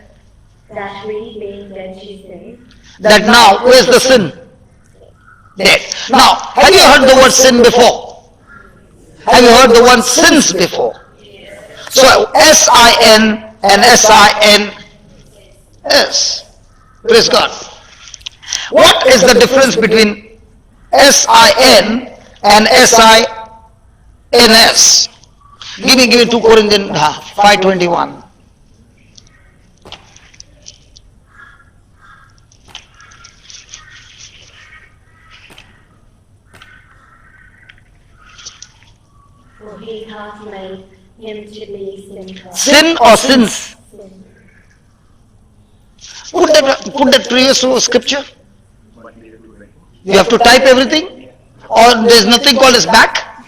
That we, being dead to sin, that now, where's the sin? Dead. Now, have you heard the word sin before? Have you heard the word sins before? So, S-I-N and S-I-N-S. Praise God. What is the difference between S-I-N and S-I-N-S? Give me 2 Corinthians 5:21. for he hath made him to be sin for us. Sin or sins? Sin. Put that previous scripture. You have to type everything, or there's nothing called as back.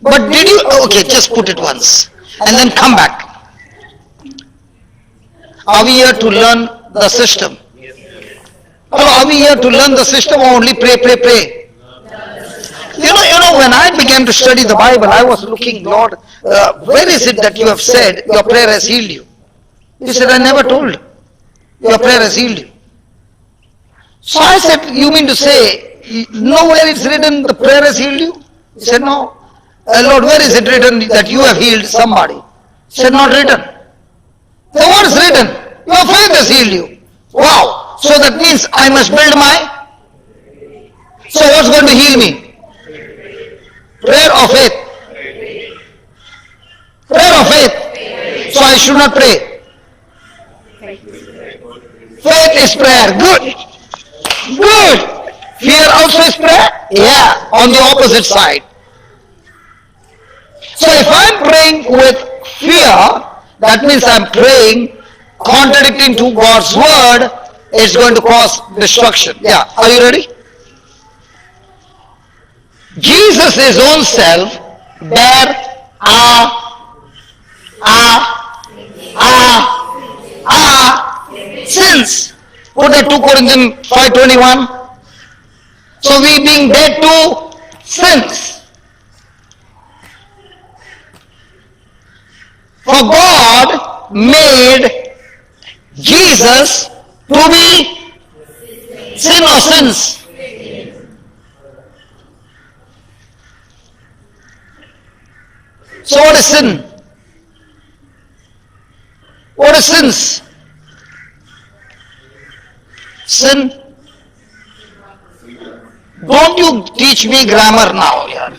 But did you? Okay, just put it once and then come back. Are we here to learn the system? Or are we here to learn the system or only pray? You know, when I began to study the Bible, I was looking, Lord, where is it that you have said your prayer has healed you? He said, I never told. Your prayer has healed you. So I said, you mean to say, nowhere it's written the prayer has healed you? He said, no. Lord, where is it written that you have healed somebody? He said, not written. The word is written, your faith has healed you. Wow. So that means I must build my... So what's going to heal me? Prayer or faith? Prayer or faith? So I should not pray. Faith is prayer. Good. Fear also is prayer? Yeah, on the opposite side. So if I'm praying with fear, that means I'm praying contradicting to God's word, it's going to cause destruction. Yeah, are you ready? Jesus, his own self, bare our sins. Put that 2 Corinthians 5:21. So we being dead to sins. For God made Jesus to be sin or sins. So what is sin? What is sins? Sin. Don't you teach me grammar now. Yeah.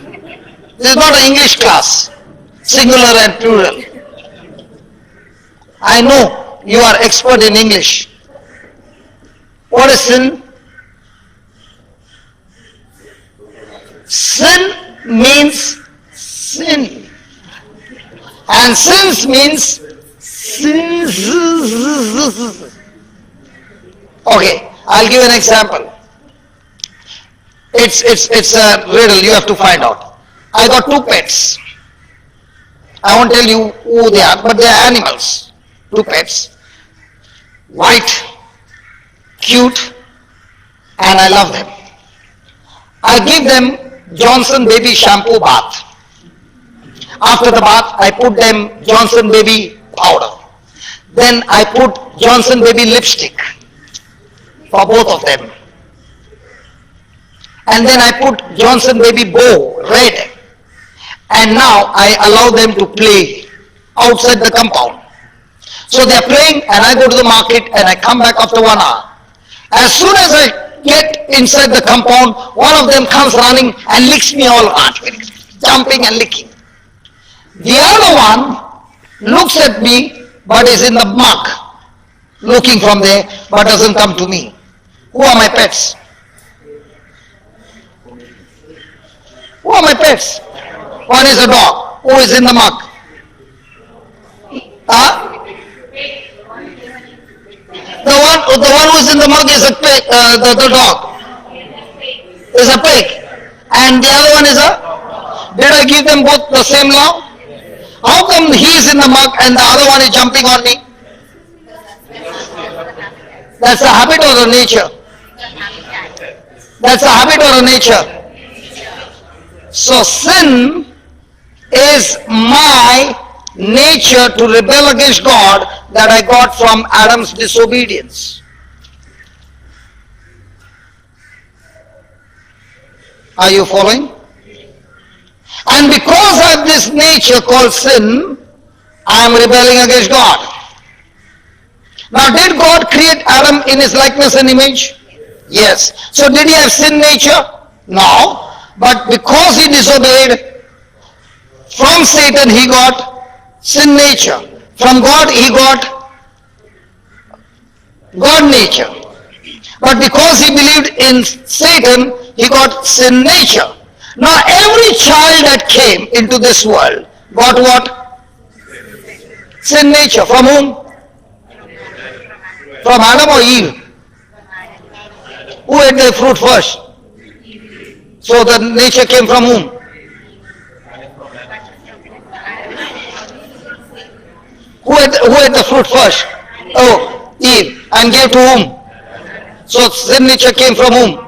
This is not an English class. Singular and plural. I know you are expert in English. What is sin? Sin means sin. And sins means sins. Okay, I'll give an example. It's a riddle you have to find out. I got 2 pets. I won't tell you who they are, but they are animals. 2 pets. White, cute, and I love them. I give them Johnson Baby shampoo bath. After the bath, I put them Johnson Baby powder. Then I put Johnson Baby lipstick for both of them. And then I put Johnson Baby bow, red. And now I allow them to play outside the compound. So they are playing and I go to the market and I come back after 1 hour. As soon as I get inside the compound, one of them comes running and licks me all around, jumping and licking. The other one looks at me but is in the mug, looking from there but doesn't come to me. Who are my pets? Who are my pets? One is a dog who is in the mug. Huh? The one who is in the mug is a pig, the dog. Is a pig. And the other one is a... Did I give them both the same law? How come he is in the mug and the other one is jumping on me? That's the habit or the nature? That's a habit or a nature? So sin is my nature to rebel against God that I got from Adam's disobedience. Are you following? And because I have this nature called sin, I am rebelling against God. Now, did God create Adam in his likeness and image? Yes. So did he have sin nature? No. But because he disobeyed, from Satan he got sin nature. From God he got God nature. But because he believed in Satan, he got sin nature. Now every child that came into this world got what? Sin nature. From whom? From Adam or Eve? Who ate the fruit first? So the nature came from whom? Who ate the fruit first? Oh, Eve. And gave to whom? So sin nature came from whom?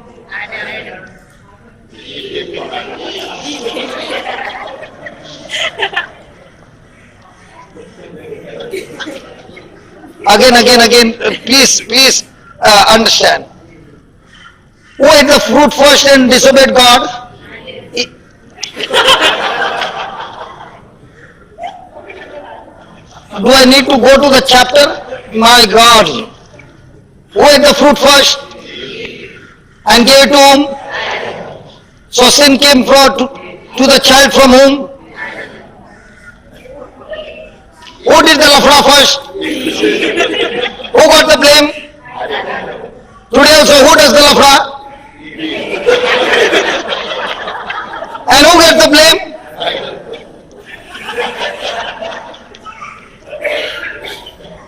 Again, please understand. Who ate the fruit first and disobeyed God? Do I need to go to the chapter? My God. Who ate the fruit first and gave it to whom? So sin came to the child from whom? Who did the lafra first? Who got the blame? Today also, who does the lafra? And who gets the blame?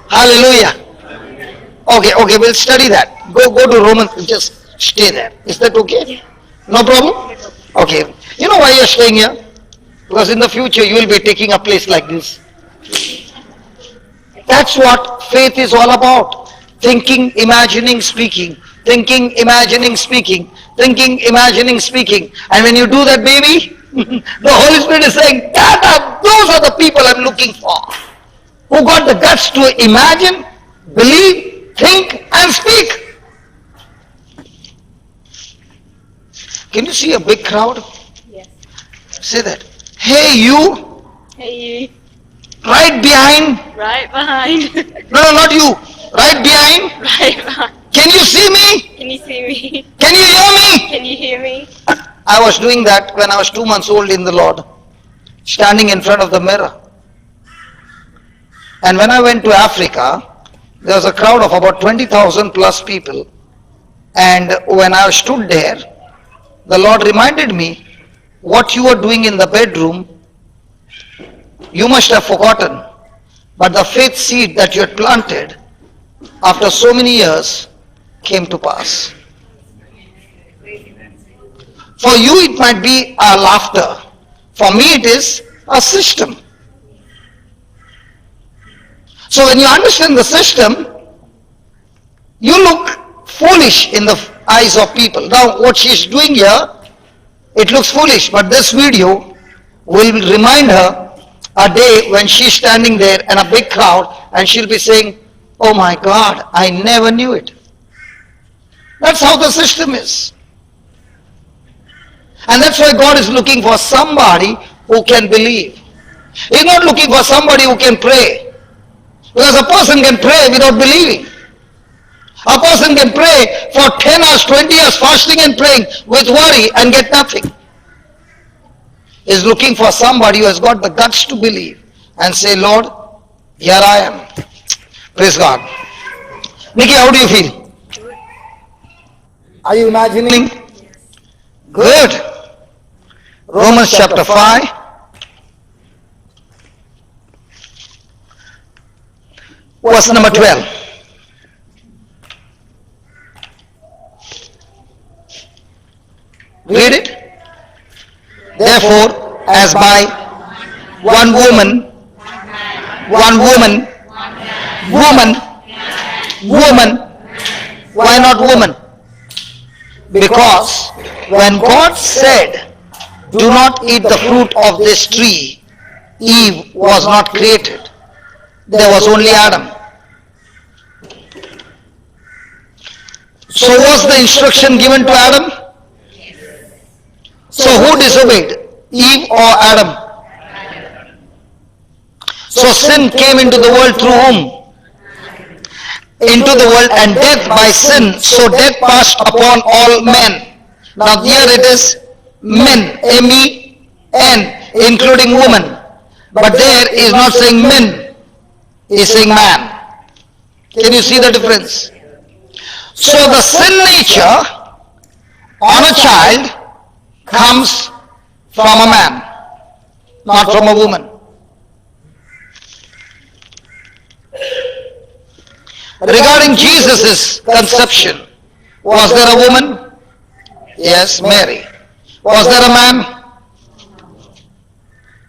Hallelujah. Okay, we'll study that. Go to Romans, just stay there. Is that okay? No problem? Okay. You know why you're staying here? Because in the future you will be taking a place like this. That's what faith is all about. Thinking, imagining, speaking. Thinking, imagining, speaking. Thinking, imagining, speaking. And when you do that, baby, the Holy Spirit is saying, those are the people I'm looking for. Who got the guts to imagine, believe, think and speak. Can you see a big crowd? Yes. Say that. Hey you. Hey you. Right behind. Right behind. No, not you. Right behind. Right behind. Can you see me? Can you see me? Can you hear me? Can you hear me? I was doing that when I was 2 months old in the Lord. Standing in front of the mirror. And when I went to Africa, there was a crowd of about 20,000 plus people. And when I stood there, the Lord reminded me, what you were doing in the bedroom, you must have forgotten. But the faith seed that you had planted, after so many years, came to pass. For you it might be a laughter. For me it is a system. So when you understand the system, you look foolish in the eyes of people. Now what she's doing here, it looks foolish, but this video will remind her a day when she's standing there in a big crowd and she'll be saying, oh my God, I never knew it. That's how the system is. And that's why God is looking for somebody who can believe. He's not looking for somebody who can pray. Because a person can pray without believing. A person can pray for 10 hours, 20 hours fasting and praying with worry and get nothing. He's looking for somebody who has got the guts to believe and say, Lord, here I am. Praise God. Nikki, how do you feel? Are you imagining? Good. Romans chapter 5. Verse number 12. Read it. Therefore, as by one woman, why not woman? Because when God said, do not eat the fruit of this tree, Eve was not created. There was only Adam. So was the instruction given to Adam? So who disobeyed? Eve or Adam? So sin came into the world through whom? Into the world, and death by sin. So death passed upon all men. Now here it is men, M-E-N, including woman. But there he is not saying men, he is saying man. Can you see the difference? So the sin nature on a child comes from a man, not from a woman. Regarding Jesus' conception, was there a woman? Yes, Mary. Was there a man?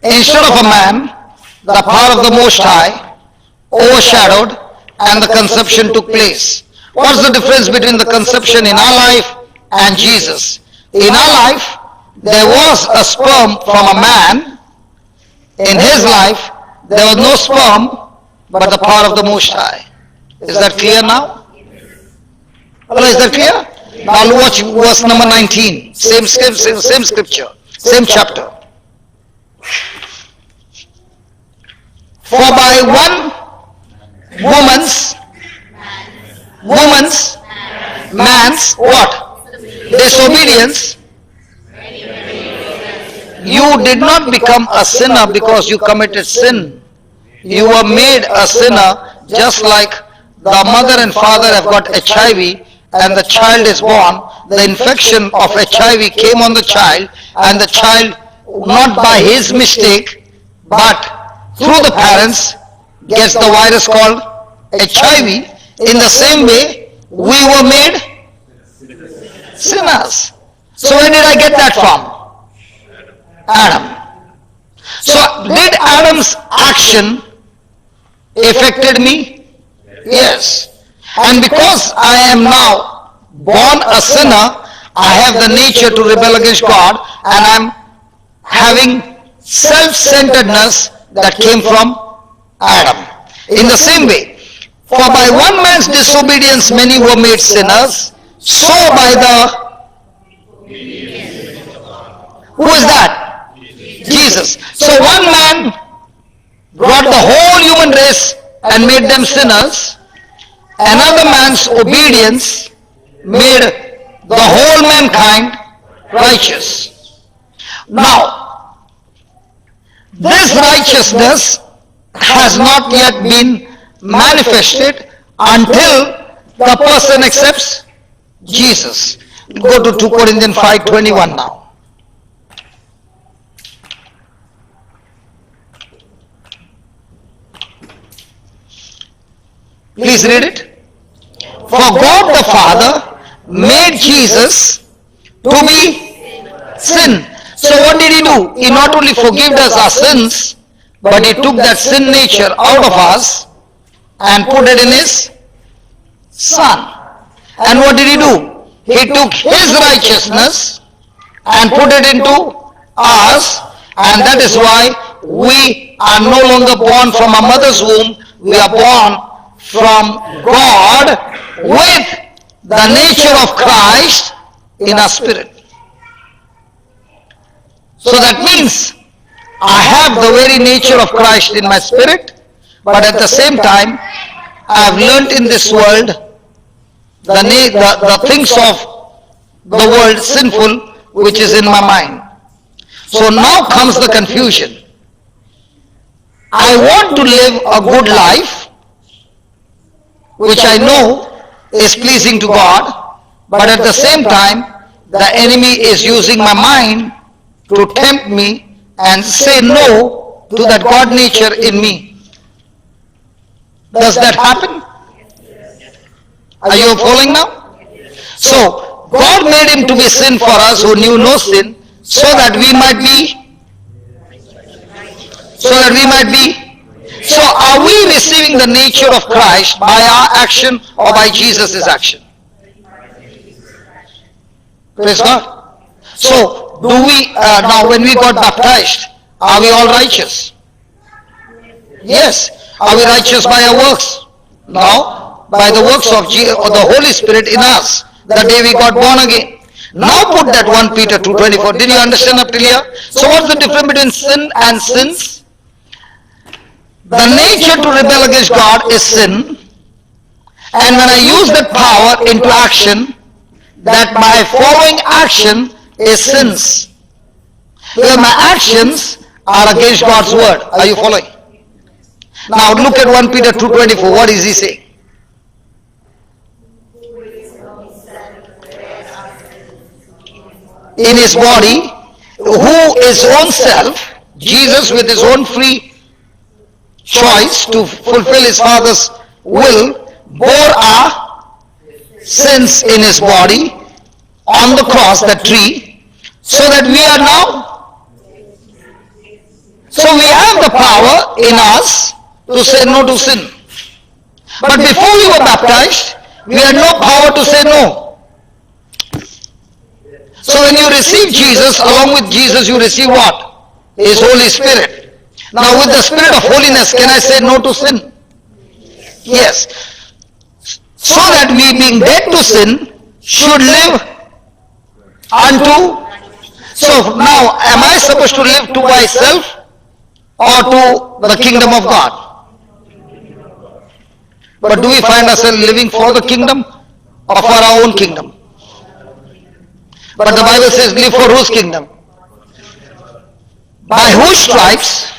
Instead of a man, the power of the Most High overshadowed and the conception took place. What's the difference between the conception in our life and Jesus? In our life, there was a sperm from a man. In his life, there was no sperm, but the power of the Most High. Is that clear now? Hello, is that clear? Now watch verse number 19. Same scripture, same chapter. For by one man's what? Disobedience, you did not become a sinner because you committed sin. You were made a sinner just like the mother and father have got HIV and the child is born. The infection of HIV came on the child, and the child, not by his mistake, but through the parents, gets the virus called HIV. In the same way, we were made sinners. So where did I get that from? Adam. So did Adam's action affected me? Yes. And because I am now born a sinner, I have the nature to rebel against God, and I am having self-centeredness that came from Adam. In the same way, for by one man's disobedience many were made sinners, so by the... Who is that? Jesus. So one man brought the whole human race and made them sinners. Another man's obedience made the whole mankind righteous. Now, this righteousness has not yet been manifested until the person accepts Jesus. Go to 2 Corinthians 5:21 now. Please read it. For God the Father made Jesus to be sin. So what did he do? He not only forgave us our sins, but he took that sin nature out of us and put it in his Son. And what did he do? He took his righteousness and put it into us, and that is why we are no longer born from a mother's womb. We are born from God with the nature of Christ in our spirit. So that means I have the very nature of Christ in my spirit, but at the same time I have learnt in this world the things of the world sinful which is in my mind. So now comes the confusion. I want to live a good life, which I know is pleasing to God, but at the same time the enemy is using my mind to tempt me and say no to that God nature in me. Does that happen? Are you following now? So God made him to be sin for us who knew no sin, so that we might be. So are we receiving the nature of Christ by our action or by Jesus' action? Praise God. So, do we, now when we got baptized, are we all righteous? Yes. Are we righteous by our works? No. By the works of or the Holy Spirit in us, the day we got born again. Now put that 1 Peter 2:24. Did you understand up till here? So what's the difference between sin and sins? The nature to rebel against God is sin. And when I use that power into action, that my following action is sins. Because my actions are against God's word. Are you following? Now look at 1 Peter 2:24. What is he saying? In his body, who his own self, Jesus with his own free choice to fulfill his Father's will, bore our sins in his body on the cross, that tree, so that we are now, so we have the power in us to say no to sin. But before we were baptized, we had no power to say no. So when you receive Jesus, along with Jesus you receive what? His Holy Spirit. Now with the Spirit of holiness, can I say no to sin? Yes. So that we being dead to sin should live unto. So now am I supposed to live to myself or to the kingdom of God? But do we find ourselves living for the kingdom or for our own kingdom? But the Bible says live for whose kingdom? By whose stripes?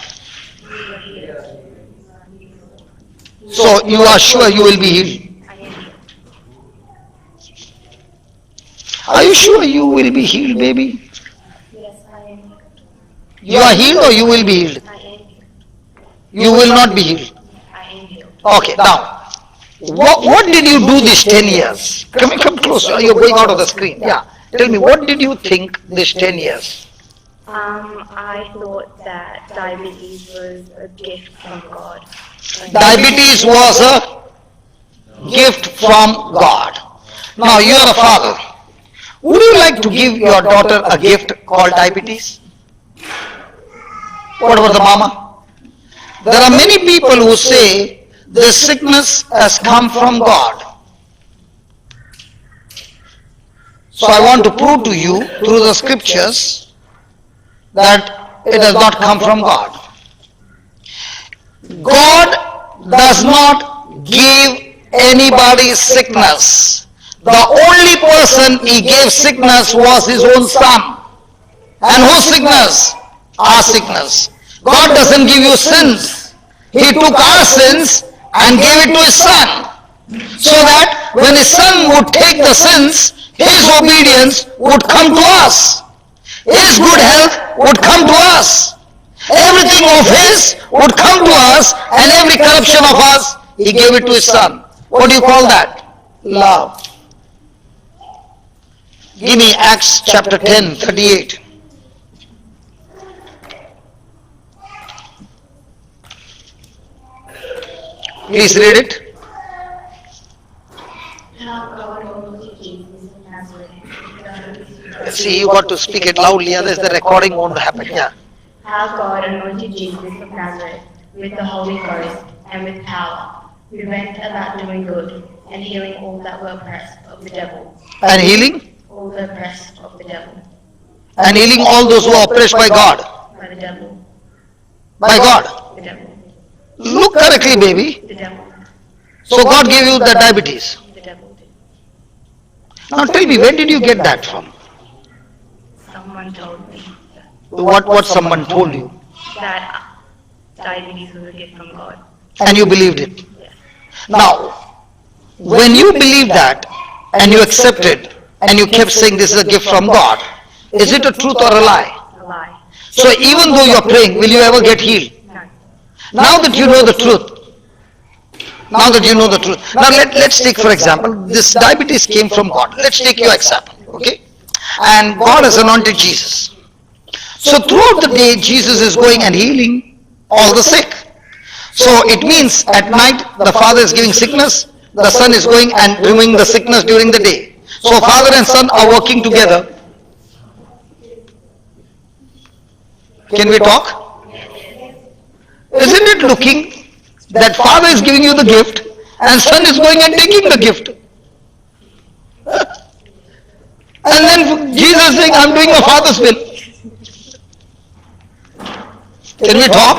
So you are sure you will be healed? Are you sure you will be healed, baby? Yes, I am. You are healed or you will be healed? I am healed. You will not be healed. I am healed. Okay, now, what did you do these 10 years? Come closer, you're going out of the screen. Yeah, tell me, what did you think these 10 years? I thought that diabetes was a gift from God. Diabetes was a gift from God. Now, you are a father. Would you like to give your daughter a gift called diabetes? What about the mama? There are many people who say this sickness has come from God. So I want to prove to you through the scriptures that it has not come from God. God does not give anybody sickness. The only person he gave sickness was his own son. And whose sickness? Our sickness. God doesn't give you sins. He took our sins and gave it to his son. So that when his son would take the sins, his obedience would come to us. His good health would come to us. Everything of his would come to us, and every corruption of us, he gave it to his son. What do you call that? Love. Give me Acts chapter 10, 38. Please read it. See, you got to speak it loudly, otherwise the recording won't happen. Yeah. How God anointed Jesus of Nazareth with the Holy Ghost and with power, who went about doing good and healing all that were oppressed of the devil. And healing? All the oppressed of the devil. And healing all those who are oppressed by God. By the devil. By God. The devil. Look correctly, baby. The devil. So God gave you the diabetes. The devil did. Now tell me, where did you get that from? Someone told me What someone told you? that diabetes was a gift from God. And you believed it. Yes. Now, when you believe that and you accept it and you kept saying this is a gift from God, is it a truth or a lie? A lie. So even though you are praying, will you ever get healed? No. Now that you know the truth, now let's take for example, this diabetes came from God. Let's take your example, okay? And God has anointed Jesus. So throughout the day, Jesus is going and healing all the sick. So it means at night, the Father is giving sickness, the Son is going and removing the sickness during the day. So father and son are working together. Can we talk? Isn't it looking that father is giving you the gift and son is going and taking the gift? And then Jesus is saying, I'm doing my father's will. Can we talk?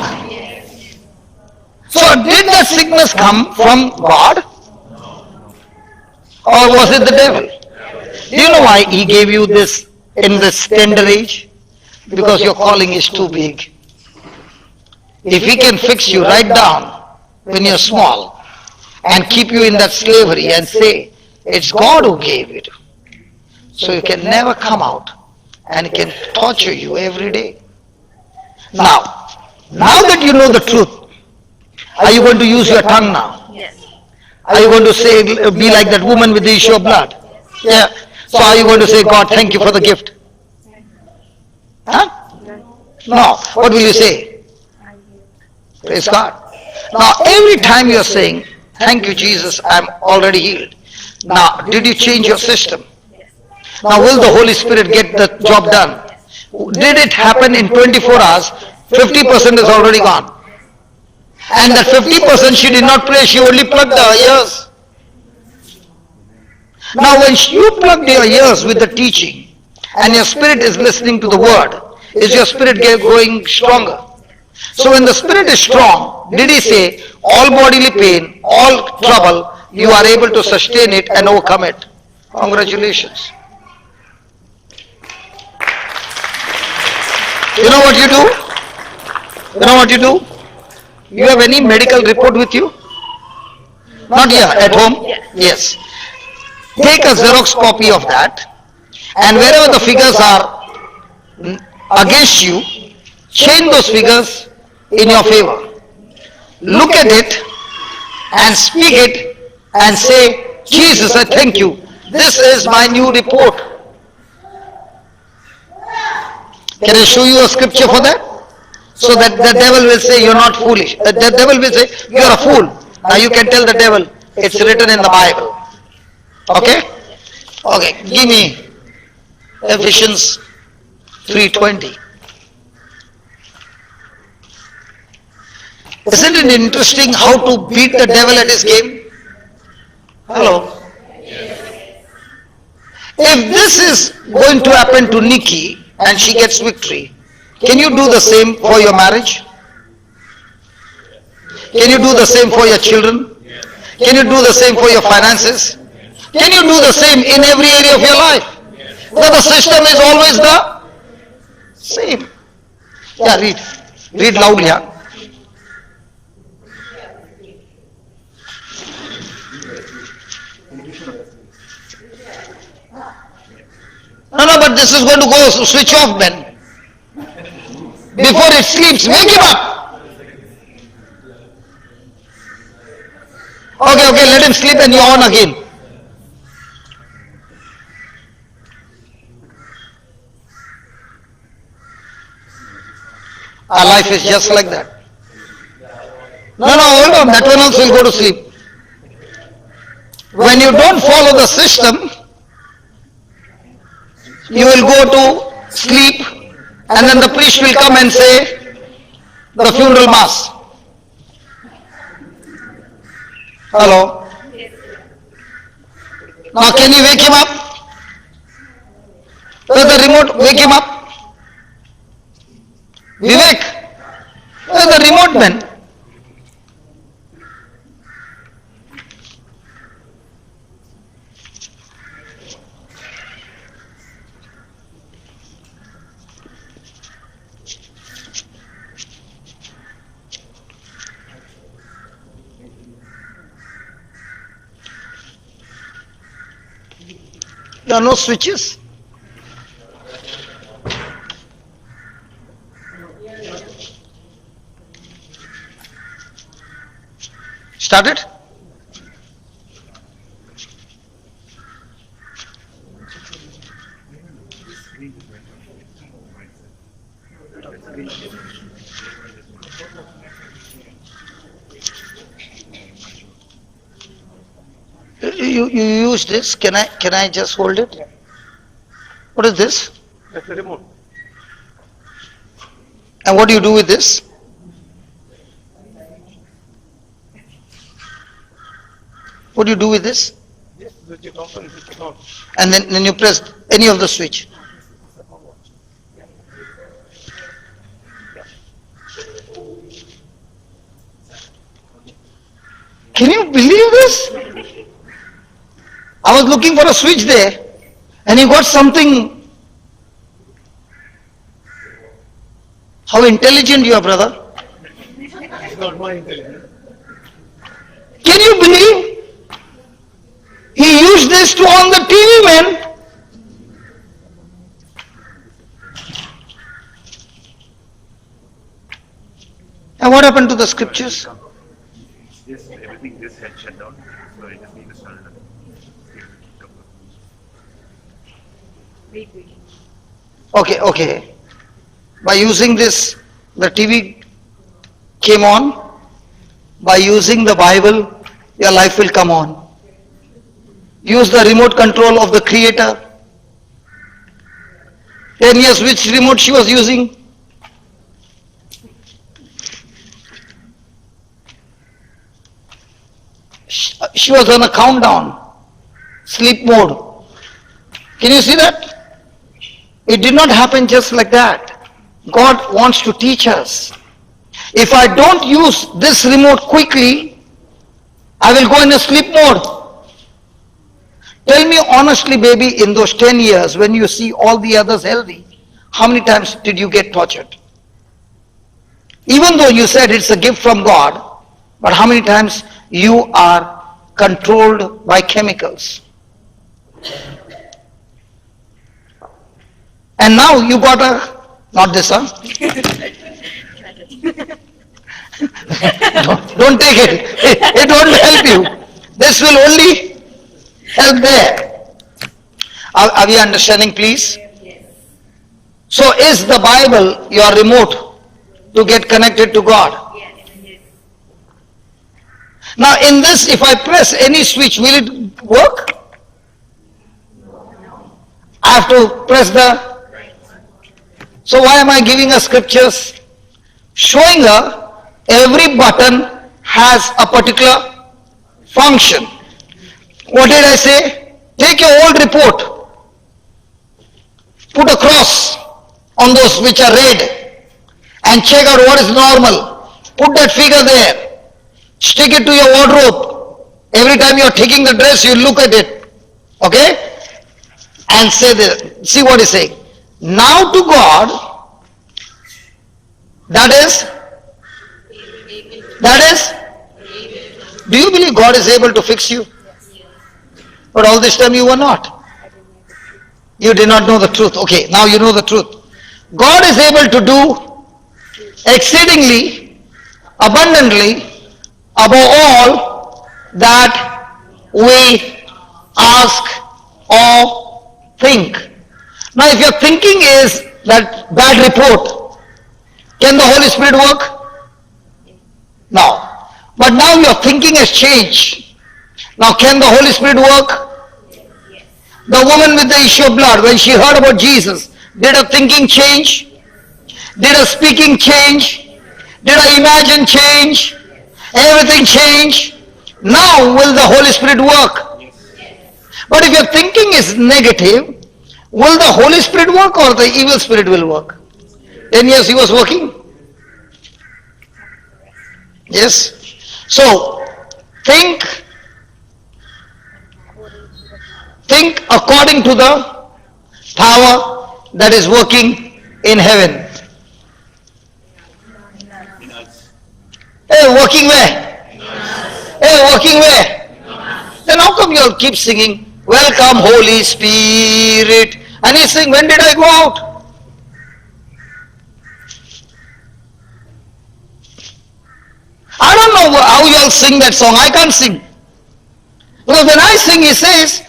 So did that sickness come from God? Or was it the devil? Do you know why he gave you this in this tender age? Because your calling is too big. If he can fix you right down when you're small and keep you in that slavery and say, it's God who gave it, so you can never come out and he can torture you every day. Now that you know the truth, are you going to use your tongue now? Yes. Are you going to say, be like that woman with the issue of blood? Yeah. So are you going to say, God, thank you for the gift? Huh? No. What will you say? Praise God. Now every time you're saying, thank you Jesus, I'm already healed. Now, did you change your system? Now will the Holy Spirit get the job done? Did it happen in 24 hours? 50% is already gone. And that 50% she did not pray, she only plugged her ears. Now when you plugged your ears with the teaching and your spirit is listening to the word, is your spirit growing stronger? So when the spirit is strong, did he say, all bodily pain, all trouble, you are able to sustain it and overcome it? Congratulations. You know what you do? You know what you do? You have any medical report with you? Not here, at home? Yes. Take a Xerox copy of that, and wherever the figures are against you, change those figures in your favor. Look at it and speak it and say, Jesus, I thank you. This is my new report. Can I show you a scripture for that? So that the devil will say, you're not foolish. The devil will say, you're a fool. Now you can tell the devil, it's written in the Bible. Okay? Okay, give me Ephesians 3:20. Isn't it interesting how to beat the devil at his game? Hello? If this is going to happen to Nikki and she gets victory, can you do the same for your marriage? Can you do the same for your children? Can you do the same for your finances? Can you do the same in every area of your life? Because the system is always the same. Yeah, read. Read loudly. Huh? No, but this is going to go switch off then. Before it sleeps, wake him up. Okay, let him sleep and you're on again. Our life is just like that. No, hold on, that one also will go to sleep. When you don't follow the system, you will go to sleep and then the priest will come and say the funeral mass. Hello? Now can you wake him up? Where's the remote? Wake him up. Vivek, where's the remote man? There are no switches. Started? You use this. Can I just hold it? What is this? That's the remote. And what do you do with this? What do you do with this? Yes, switch it off and switch it on. And then you press any of the switch. Can you believe this? I was looking for a switch there and you got something. How intelligent you are, brother. It's not my intelligence. Can you believe? He used this to on the TV, man. And what happened to the scriptures? Yes, everything this had shut down, so I just need to start it. Okay. By using this, the TV came on. By using the Bible, your life will come on. Use the remote control of the Creator. 10 years, which remote she was using? She was on a countdown, sleep mode. Can you see that? It did not happen just like that. God wants to teach us. If I don't use this remote quickly, I will go in a sleep mode. Tell me honestly, baby, in those 10 years when you see all the others healthy, how many times did you get tortured? Even though you said it's a gift from God, but how many times you are controlled by chemicals? And now you got not this, huh? Don't take it. It won't help you. This will only help there. Are we understanding, please? So is the Bible your remote to get connected to God? Now in this, if I press any switch, will it work? I have to press the... So why am I giving her scriptures? Showing her every button has a particular function. What did I say? Take your old report, put a cross on those which are red and check out what is normal. Put that figure there. Stick it to your wardrobe. Every time you are taking the dress, you look at it. Okay? And say this. See what he's saying. Now to God, that is, do you believe God is able to fix you? But all this time you were not. You did not know the truth. Okay, now you know the truth. God is able to do exceedingly, abundantly, above all that we ask or think. Now if your thinking is that bad report, can the Holy Spirit work? No. But now your thinking has changed. Now can the Holy Spirit work? The woman with the issue of blood, when she heard about Jesus, did her thinking change? Did her speaking change? Did her imagine change? Everything change? Now will the Holy Spirit work? But if your thinking is negative, will the Holy Spirit work or the evil spirit will work? 10 years he was working. Yes. So, think according to the power that is working in heaven. Hey, working where? Hey, working where? Then how come you all keep singing, welcome Holy Spirit? And he's saying, when did I go out? I don't know how you all sing that song. I can't sing. Because when I sing, he says,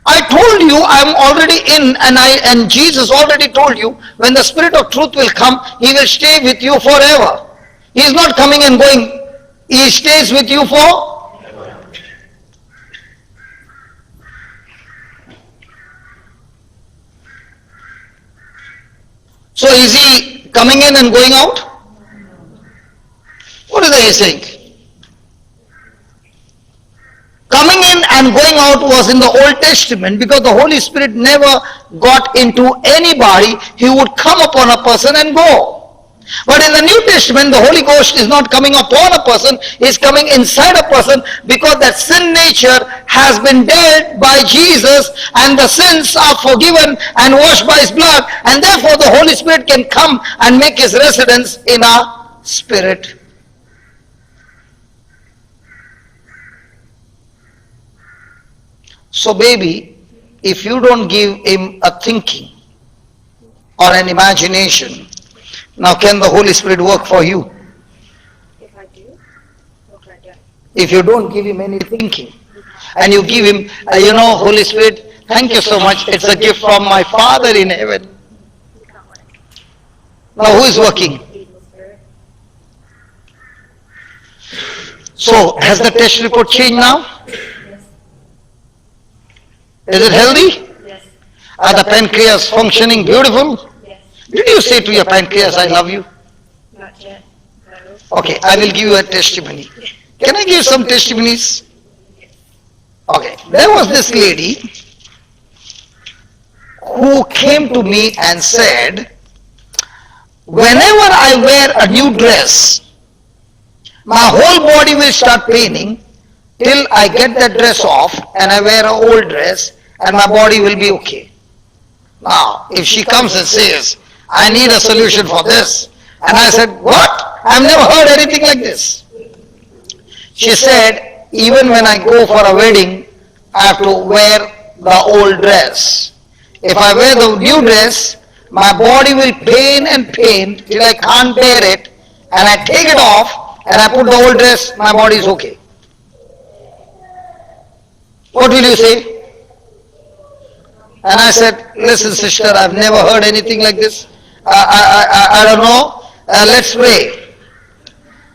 I told you I'm already in, and Jesus already told you, when the Spirit of truth will come, he will stay with you forever. He is not coming and going. He stays with you forever. So is he coming in and going out? What is he saying? Coming in and going out was in the Old Testament because the Holy Spirit never got into anybody. He would come upon a person and go. But in the New Testament, the Holy Ghost is not coming upon a person, he is coming inside a person because that sin nature has been dealt by Jesus and the sins are forgiven and washed by his blood, and therefore the Holy Spirit can come and make his residence in our spirit. So baby, if you don't give him a thinking or an imagination, now can the Holy Spirit work for you? If I do, what I do? If you don't give him any thinking and you give him, Holy Spirit, thank you so much, it's a gift from my Father in heaven. Now who is working? So has the test report changed now? Is it healthy? Yes. Are the pancreas functioning beautiful? Yes. Did you say to your pancreas, I love you? Not yet. No. Okay, I will give you a testimony. Can I give some testimonies? Okay, there was this lady who came to me and said, whenever I wear a new dress, my whole body will start paining till I get that dress off and I wear an old dress and my body will be okay. Now, if she comes and says, I need a solution for this, and I said, what? I've never heard anything like this. She said, even when I go for a wedding, I have to wear the old dress. If I wear the new dress, my body will pain and pain till I can't bear it, and I take it off and I put the old dress, my body is okay. What will you say? And I said, listen sister, I've never heard anything like this. I don't know. Let's pray.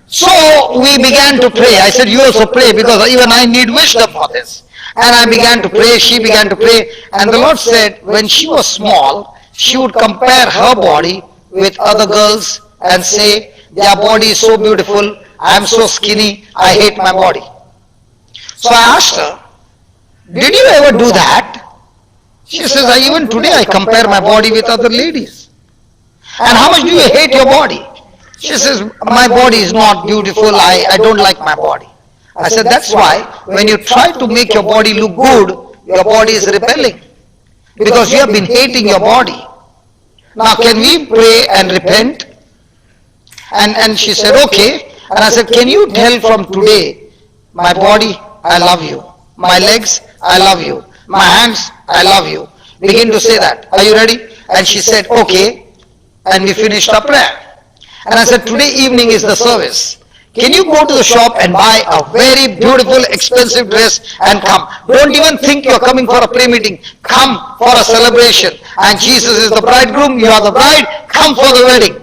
So we began to pray. I said, you also pray because even I need wisdom for this. And I began to pray, she began to pray. And the Lord said, when she was small, she would compare her body with other girls and say, their body is so beautiful, I am so skinny, I hate my body. So I asked her, did you ever do that? She says, even today I compare my body with other ladies. And how much do you hate your body? She says, my body is not beautiful, I don't like my body. I said, that's why when you try to make your body look good, your body is rebelling. Because you have been hating your body. Now can we pray and repent? And she said, okay. And I said, can you tell from today, my body, I love you. My legs, I love you. My hands, I love you. Begin to say that. Are you ready? And she said, okay. And we finished our prayer. And I said, today evening is the service. Can you go to the shop and buy a very beautiful, expensive dress and come? Don't even think you're coming for a prayer meeting. Come for a celebration. And Jesus is the bridegroom, you are the bride. Come for the wedding.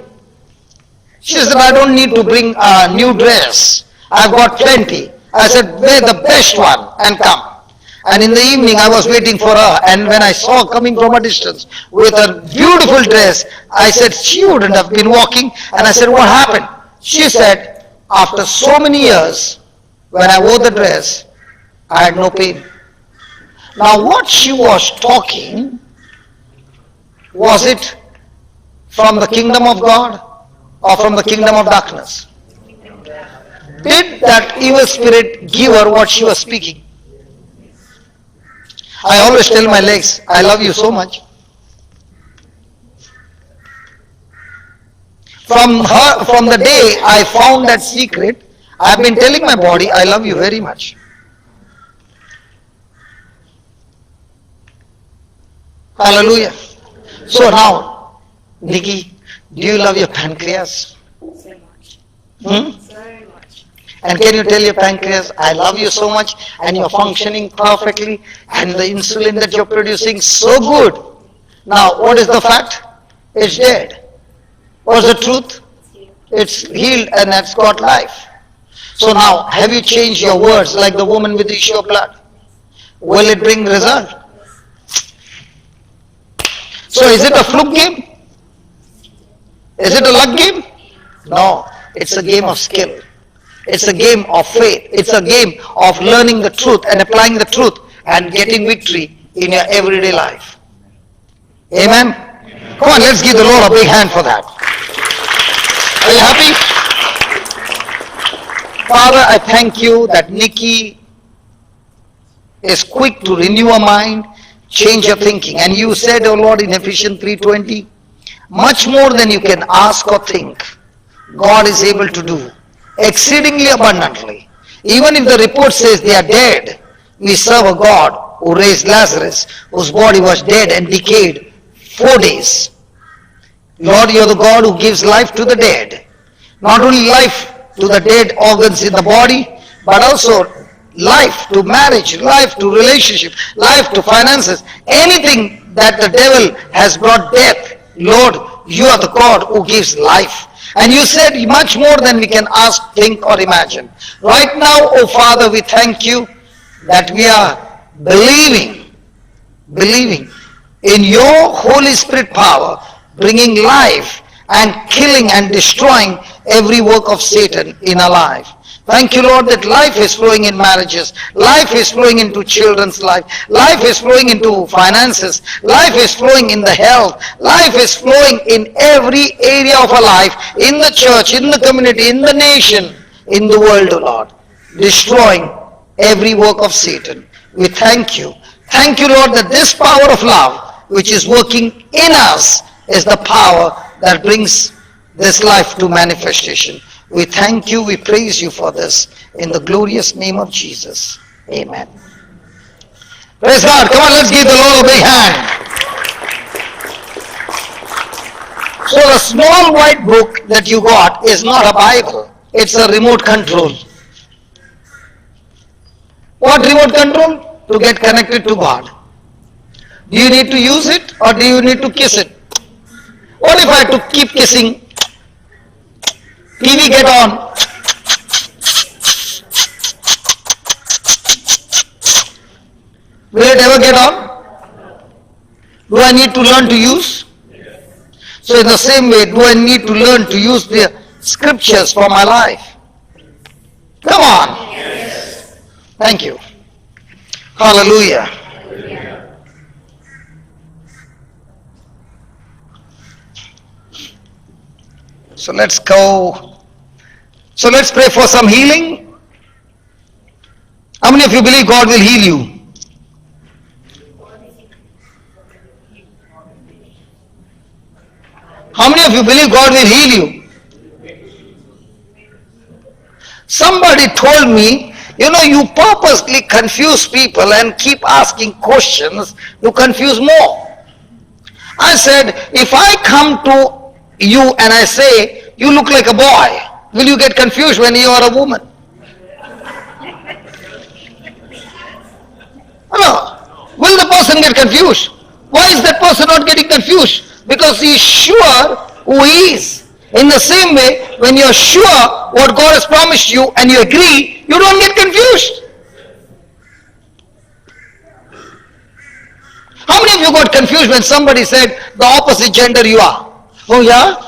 She said, I don't need to bring a new dress. I've got plenty. I said, wear the best one and come. And in the evening I was waiting for her, and when I saw her coming from a distance with a beautiful dress, I said she wouldn't have been walking. And I said, what happened? She said, after so many years, when I wore the dress, I had no pain. Now what she was talking, was it from the kingdom of God or from the kingdom of darkness? Did that evil spirit give her what she was speaking? I always tell my legs, I love you so much. From the day I found that secret, I have been telling my body, I love you very much. Hallelujah. So now, Nikki, do you love your pancreas? So much. Hmm? So much. And can you tell your pancreas, I love you so much, and you're functioning perfectly, and the insulin that you're producing so good. Now, what is the fact? It's dead. What's the truth? It's healed and it's got life. So now, have you changed your words like the woman with the issue of blood? Will it bring result? So is it a fluke game? Is it a luck game? No, it's a game of skill. It's a game of faith. It's a game of learning the truth and applying the truth and getting victory in your everyday life. Amen? Come on, let's give the Lord a big hand for that. Are you happy? Father, I thank you that Nikki is quick to renew her mind, change her thinking. And you said, oh Lord, in Ephesians 3:20, much more than you can ask or think, God is able to do exceedingly abundantly. Even if the report says they are dead, we serve a God who raised Lazarus, whose body was dead and decayed 4 days. Lord, you are the God who gives life to the dead. Not only life to the dead organs in the body, but also life to marriage, life to relationship, life to finances. Anything that the devil has brought death, Lord, you are the God who gives life. And you said much more than we can ask, think or imagine. Right now, oh Father, we thank you that we are believing in your Holy Spirit power, bringing life and killing and destroying every work of Satan in our life. Thank you, Lord, that life is flowing in marriages, life is flowing into children's life, life is flowing into finances, life is flowing in the health, life is flowing in every area of our life, in the church, in the community, in the nation, in the world, O Lord, destroying every work of Satan. We thank you. Thank you, Lord, that this power of love, which is working in us, is the power that brings this life to manifestation. We thank you, we praise you for this in the glorious name of Jesus. Amen. Praise God. Come on, let's give the Lord a big hand. So the small white book that you got is not a Bible. It's a remote control. What remote control? To get connected to God. Do you need to use it or do you need to kiss it? What if I had to keep kissing? TV get on. Will it ever get on? Do I need to learn to use? So in the same way, do I need to learn to use the scriptures for my life? Come on. Thank you. Hallelujah. So let's go. So let's pray for some healing. How many of you believe God will heal you? How many of you believe God will heal you? Somebody told me, you purposely confuse people and keep asking questions to confuse more. I said, if I come to you and I say, you look like a boy, will you get confused when you are a woman? No. Will the person get confused? Why is that person not getting confused? Because he is sure who he is. In the same way, when you are sure what God has promised you and you agree, you don't get confused. How many of you got confused when somebody said the opposite gender you are? Oh yeah?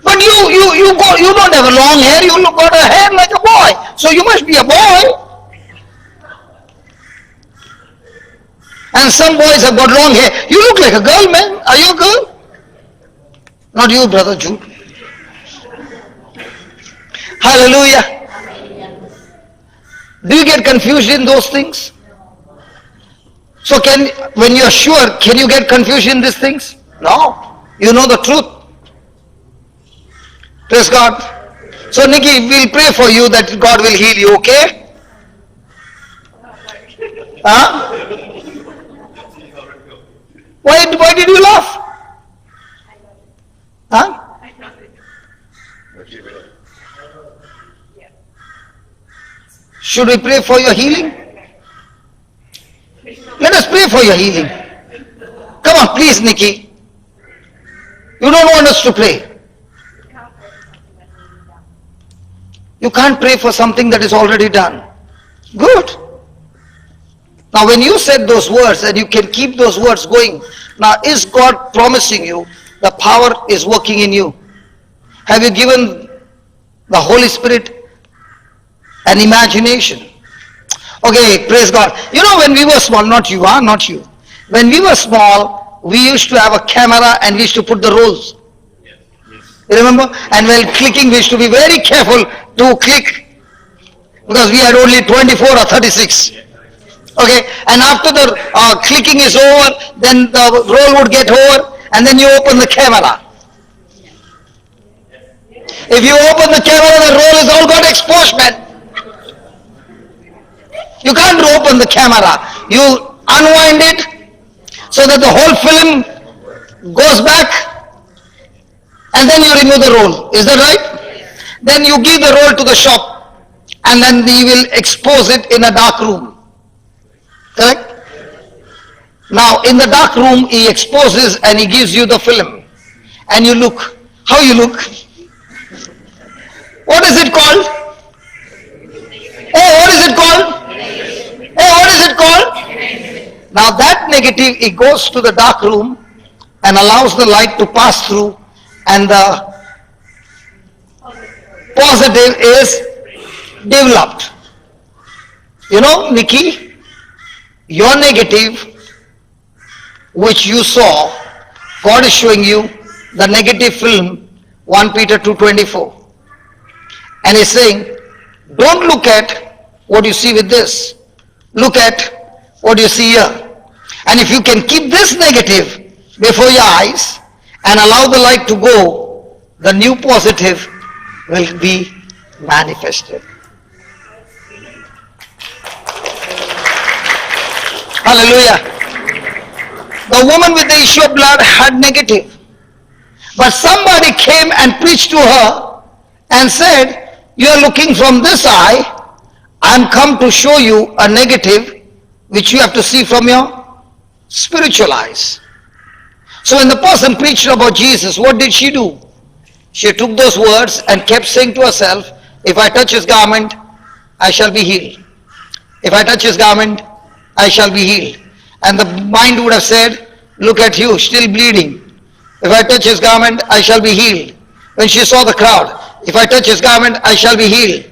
But you don't have a long hair, you got a hair like a boy. So you must be a boy. And some boys have got long hair. You look like a girl, man. Are you a girl? Not you, brother Jude. Hallelujah. Do you get confused in those things? So when you are sure, can you get confused in these things? No. You know the truth. Praise God. So Nikki, we'll pray for you that God will heal you, okay? Huh? Why did you laugh? Huh? Should we pray for your healing? Let us pray for your healing. Come on, please, Nikki. You don't want us to pray. You can't pray for something that is already done. Good. Now when you said those words and you can keep those words going, now is God promising you the power is working in you? Have you given the Holy Spirit an imagination? Okay, praise God. You know when we were small, not you, not you. When we were small, we used to have a camera and we used to put the rolls. You remember? And while clicking, we used to be very careful to click because we had only 24 or 36. Okay, and after the clicking is over, then the roll would get over and then you open the camera. If you open the camera, the roll is all got exposed, man. You can't open the camera. You unwind it so that the whole film goes back and then you remove the roll. Is that right? Then you give the roll to the shop and then he will expose it in a dark room. Correct? Now in the dark room he exposes and he gives you the film and you look. How you look? What is it called? What is it called? What is it called? Now that negative, it goes to the dark room and allows the light to pass through and the positive is developed. You know, Nikki, your negative which you saw, God is showing you the negative film, 1 Peter 2:24. And he's saying, don't look at what you see with this. Look at what you see here. And if you can keep this negative before your eyes and allow the light to go, the new positive will be manifested. Hallelujah. The woman with the issue of blood had negative. But somebody came and preached to her and said, you are looking from this eye, I am come to show you a negative which you have to see from your spiritual eyes. So when the person preached about Jesus, what did she do? She took those words and kept saying to herself, if I touch his garment, I shall be healed. If I touch his garment, I shall be healed. And the mind would have said, look at you, still bleeding. If I touch his garment, I shall be healed. When she saw the crowd, if I touch his garment, I shall be healed.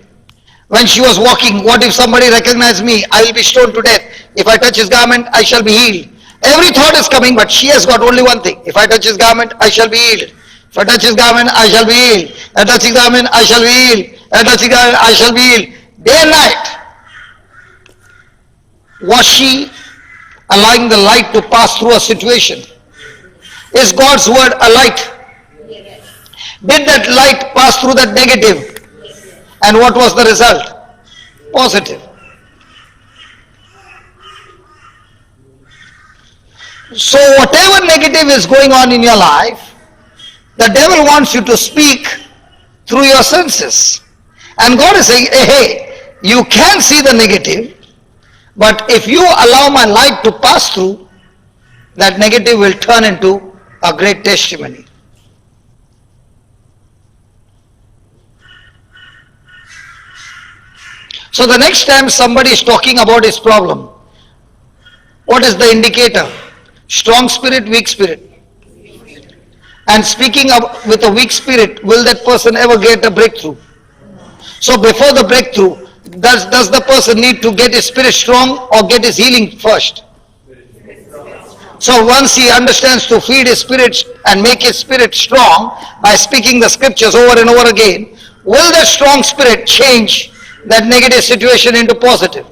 When she was walking, what if somebody recognizes me? I will be stoned to death. If I touch his garment, I shall be healed. Every thought is coming, but she has got only one thing. If I touch his garment, I shall be healed. If I touch his garment, I shall be healed. If I touch his garment, I shall be healed. If I touch his garment, I shall be healed. Day and night. Was she allowing the light to pass through a situation? Is God's word a light? Did that light pass through that negative? And what was the result? Positive. So whatever negative is going on in your life, the devil wants you to speak through your senses. And God is saying, hey, you can see the negative, but if you allow my light to pass through, that negative will turn into a great testimony. So the next time somebody is talking about his problem, what is the indicator? Strong spirit, weak spirit. And speaking up with a weak spirit, will that person ever get a breakthrough? So before the breakthrough, does the person need to get his spirit strong or get his healing first? So once he understands to feed his spirit and make his spirit strong by speaking the scriptures over and over again, will that strong spirit change that negative situation into positive?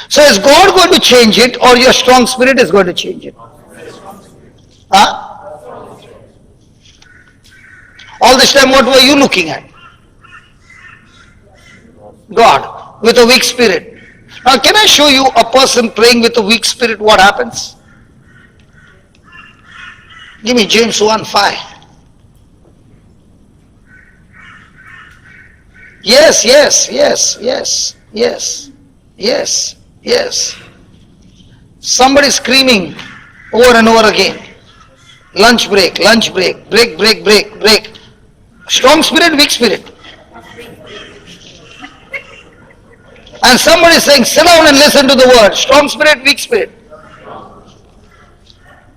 So is God going to change it or your strong spirit is going to change it? Huh? All this time what were you looking at? God with a weak spirit. Now can I show you a person praying with a weak spirit, what happens? Give me James 1:5. Yes, yes, yes, yes, yes, yes, yes. Somebody screaming over and over again. Lunch break, break, break, break, break. Strong spirit, weak spirit. And somebody is saying, sit down and listen to the word. Strong spirit, weak spirit.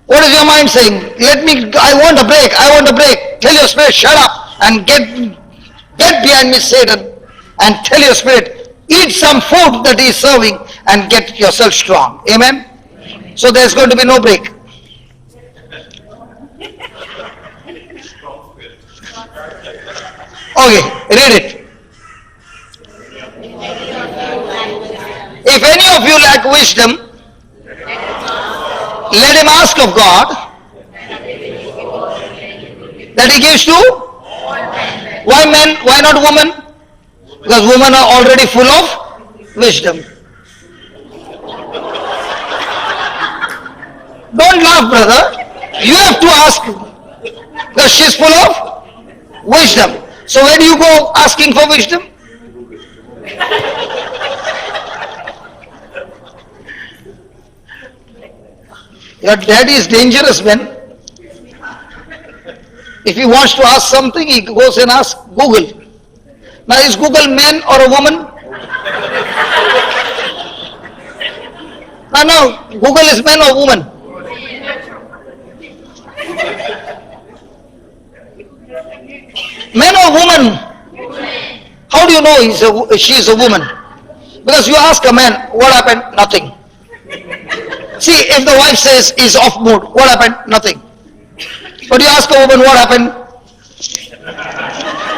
What is your mind saying? I want a break, I want a break. Tell your spirit, shut up and get behind me, Satan. And tell your spirit, eat some food that he is serving and get yourself strong. Amen? So there's going to be no break. Okay, read it. If any of you lack wisdom, let him ask of God that he gives to. Why men? Why not women? Because women are already full of wisdom. Don't laugh, brother. You have to ask because she's full of wisdom. So where do you go asking for wisdom? Your daddy is dangerous, man. If he wants to ask something, he goes and asks Google. Now is Google man or a woman? No, Google is man or woman? Man or woman? How do you know she is a woman? Because you ask a man, what happened? Nothing. See, if the wife says he's off mood, what happened? Nothing. But you ask a woman, what happened?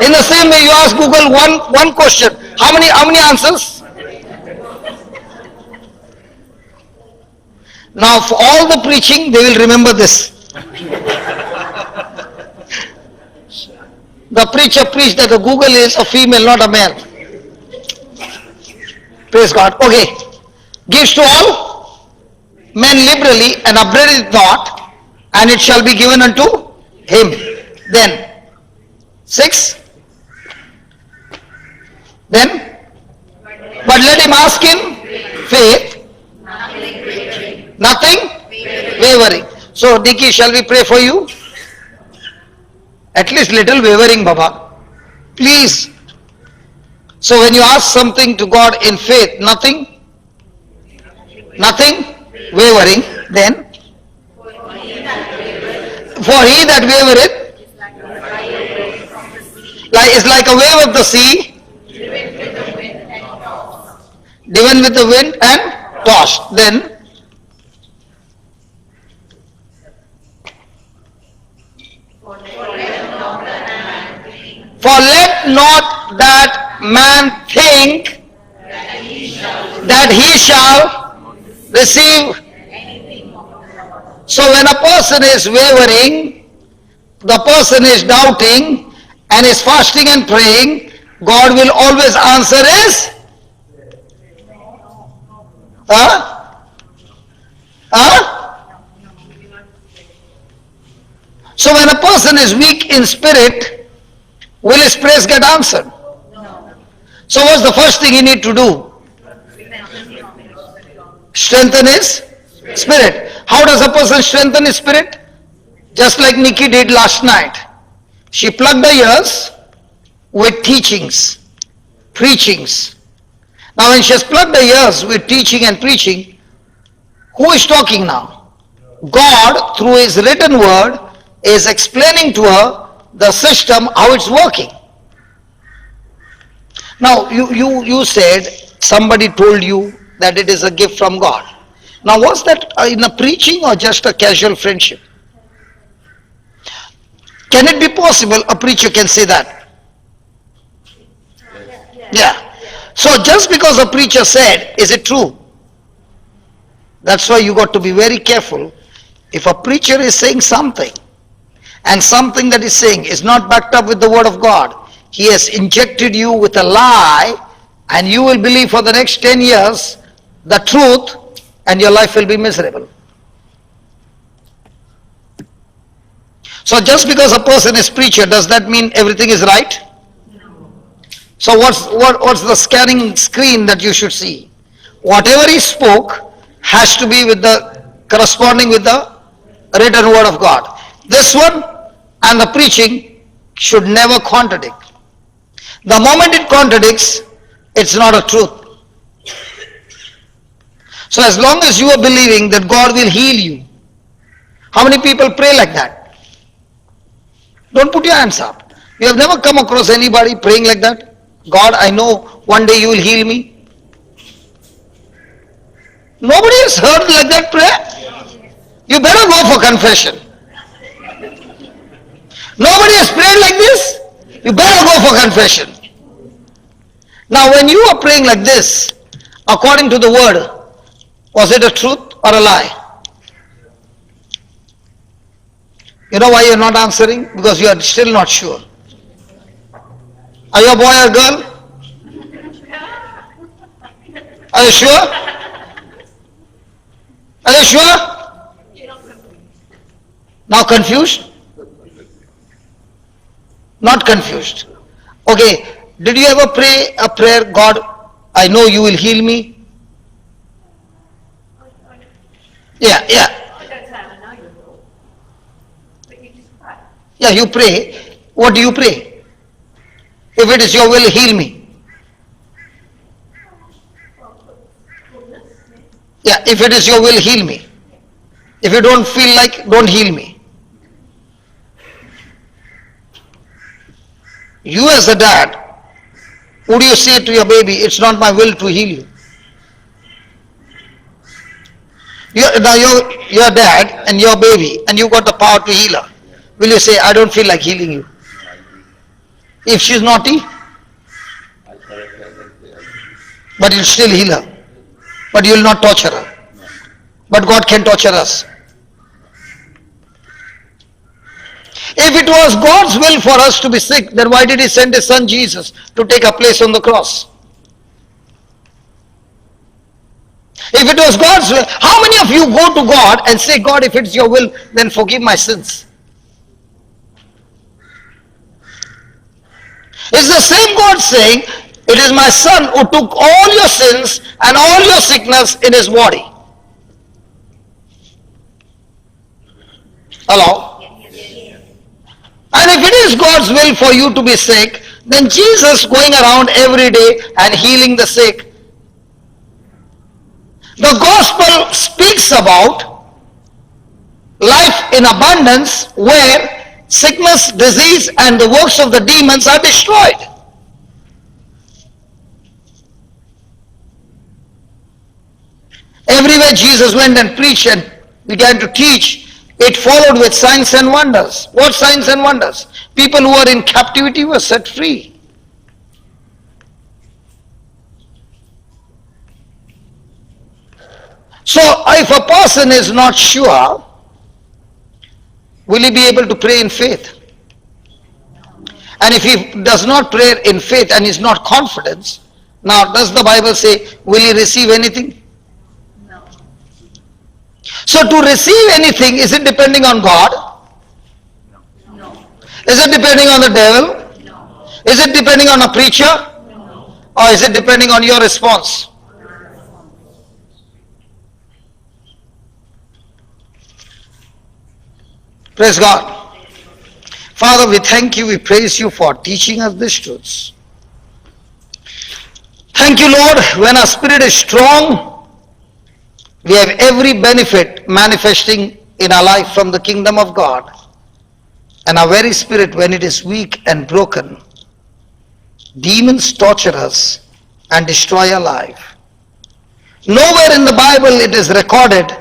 In the same way, you ask Google one question. How many answers? Now, for all the preaching, they will remember this. The preacher preached that the Google is a female, not a male. Praise God. Okay. Gives to all men liberally and upbraideth not, and it shall be given unto him. Then, 6. Then, but let him ask in faith, nothing wavering. So, Nikki, shall we pray for you? At least little wavering, Baba. Please. So when you ask something to God in faith, nothing wavering, then for he that wavereth is like a wave of the sea, driven with the wind and tossed. Then for let not that man think that he shall receive. So when a person is wavering, the person is doubting and is fasting and praying, God will always answer his So when a person is weak in spirit, will his prayers get answered? No. So what's the first thing he need to do? Strengthen his spirit. How does a person strengthen his spirit? Just like Nikki did last night. She plugged her ears with teachings, preachings. Now when she has plugged her ears with teaching and preaching, who is talking now? God, through his written word, is explaining to her the system, how it's working. Now, you said somebody told you that it is a gift from God. Now, was that in a preaching or just a casual friendship? Can it be possible a preacher can say that? Yeah. So, just because a preacher said, is it true? That's why you got to be very careful. If a preacher is saying something, and something that he's saying is not backed up with the word of God, he has injected you with a lie, and you will believe for the next 10 years the truth, and your life will be miserable. So just because a person is preacher, does that mean everything is right? So what's the scanning screen that you should see? Whatever he spoke has to be with the corresponding with the written word of God. This one and the preaching should never contradict. The moment it contradicts, it's not a truth. So as long as you are believing that God will heal you, how many people pray like that? Don't put your hands up. You have never come across anybody praying like that? God, I know one day you will heal me. Nobody has heard like that prayer? You better go for confession. Nobody has prayed like this? You better go for confession. Now when you are praying like this, according to the word, was it a truth or a lie? You know why you are not answering? Because you are still not sure. Are you a boy or girl? Are you sure? Are you sure? Now confused? Not confused. Okay, did you ever pray a prayer, God, I know you will heal me? Yeah. Yeah, you pray. What do you pray? If it is your will, heal me. Yeah, if it is your will, heal me. If you don't feel like, don't heal me. You as a dad, would you say to your baby, it's not my will to heal you? Now you're dad and your baby and you got the power to heal her. Will you say, I don't feel like healing you? If she's naughty, but you'll still heal her. But you will not torture her. But God can torture us. If it was God's will for us to be sick, then why did He send His Son Jesus to take our place on the cross? If it was God's will, how many of you go to God and say, God, if it's your will, then forgive my sins? It's the same God saying, it is my Son who took all your sins and all your sickness in His body. Hello? And if it is God's will for you to be sick, then Jesus going around every day and healing the sick. The gospel speaks about life in abundance where sickness, disease and the works of the demons are destroyed. Everywhere Jesus went and preached and began to teach, it followed with signs and wonders. What signs and wonders? People who were in captivity were set free. So if a person is not sure, will he be able to pray in faith? And if he does not pray in faith and is not confident, now does the Bible say, will he receive anything? No. So to receive anything, is it depending on God? No. Is it depending on the devil? No. Is it depending on a preacher? No. Or is it depending on your response? Praise God. Father, we thank you, we praise you for teaching us these truths. Thank you, Lord, when our spirit is strong, we have every benefit manifesting in our life from the kingdom of God. And our very spirit, when it is weak and broken, demons torture us and destroy our life. Nowhere in the Bible it is recorded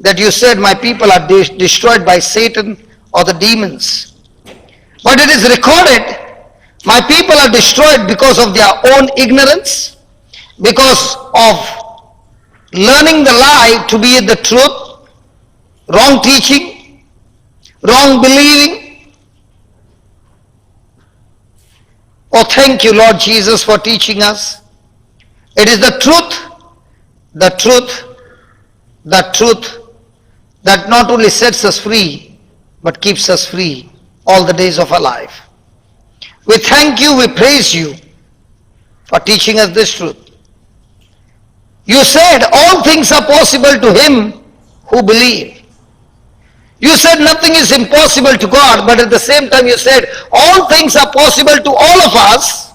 that you said my people are destroyed by Satan or the demons. But it is recorded my people are destroyed because of their own ignorance, because of learning the lie to be the truth, wrong teaching, wrong believing. Oh, thank you, Lord Jesus, for teaching us. It is the truth, the truth, the truth that not only sets us free, but keeps us free all the days of our life. We thank you, we praise you for teaching us this truth. You said all things are possible to him who believes. You said nothing is impossible to God, but at the same time you said all things are possible to all of us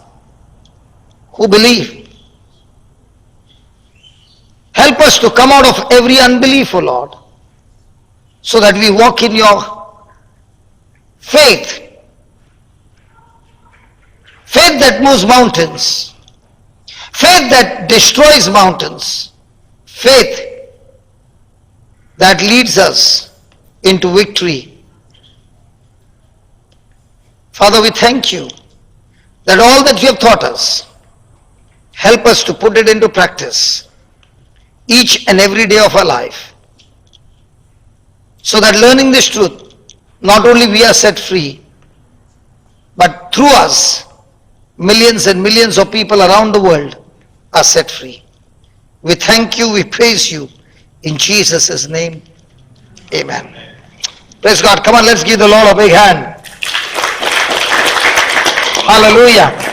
who believe. Help us to come out of every unbelief, O Lord, so that we walk in your faith. Faith that moves mountains. Faith that destroys mountains. Faith that leads us into victory. Father, we thank you that all that you have taught us, help us to put it into practice each and every day of our life. So that learning this truth, not only we are set free, but through us, millions and millions of people around the world are set free. We thank you, we praise you. In Jesus' name, amen. Praise God. Come on, let's give the Lord a big hand. Hallelujah.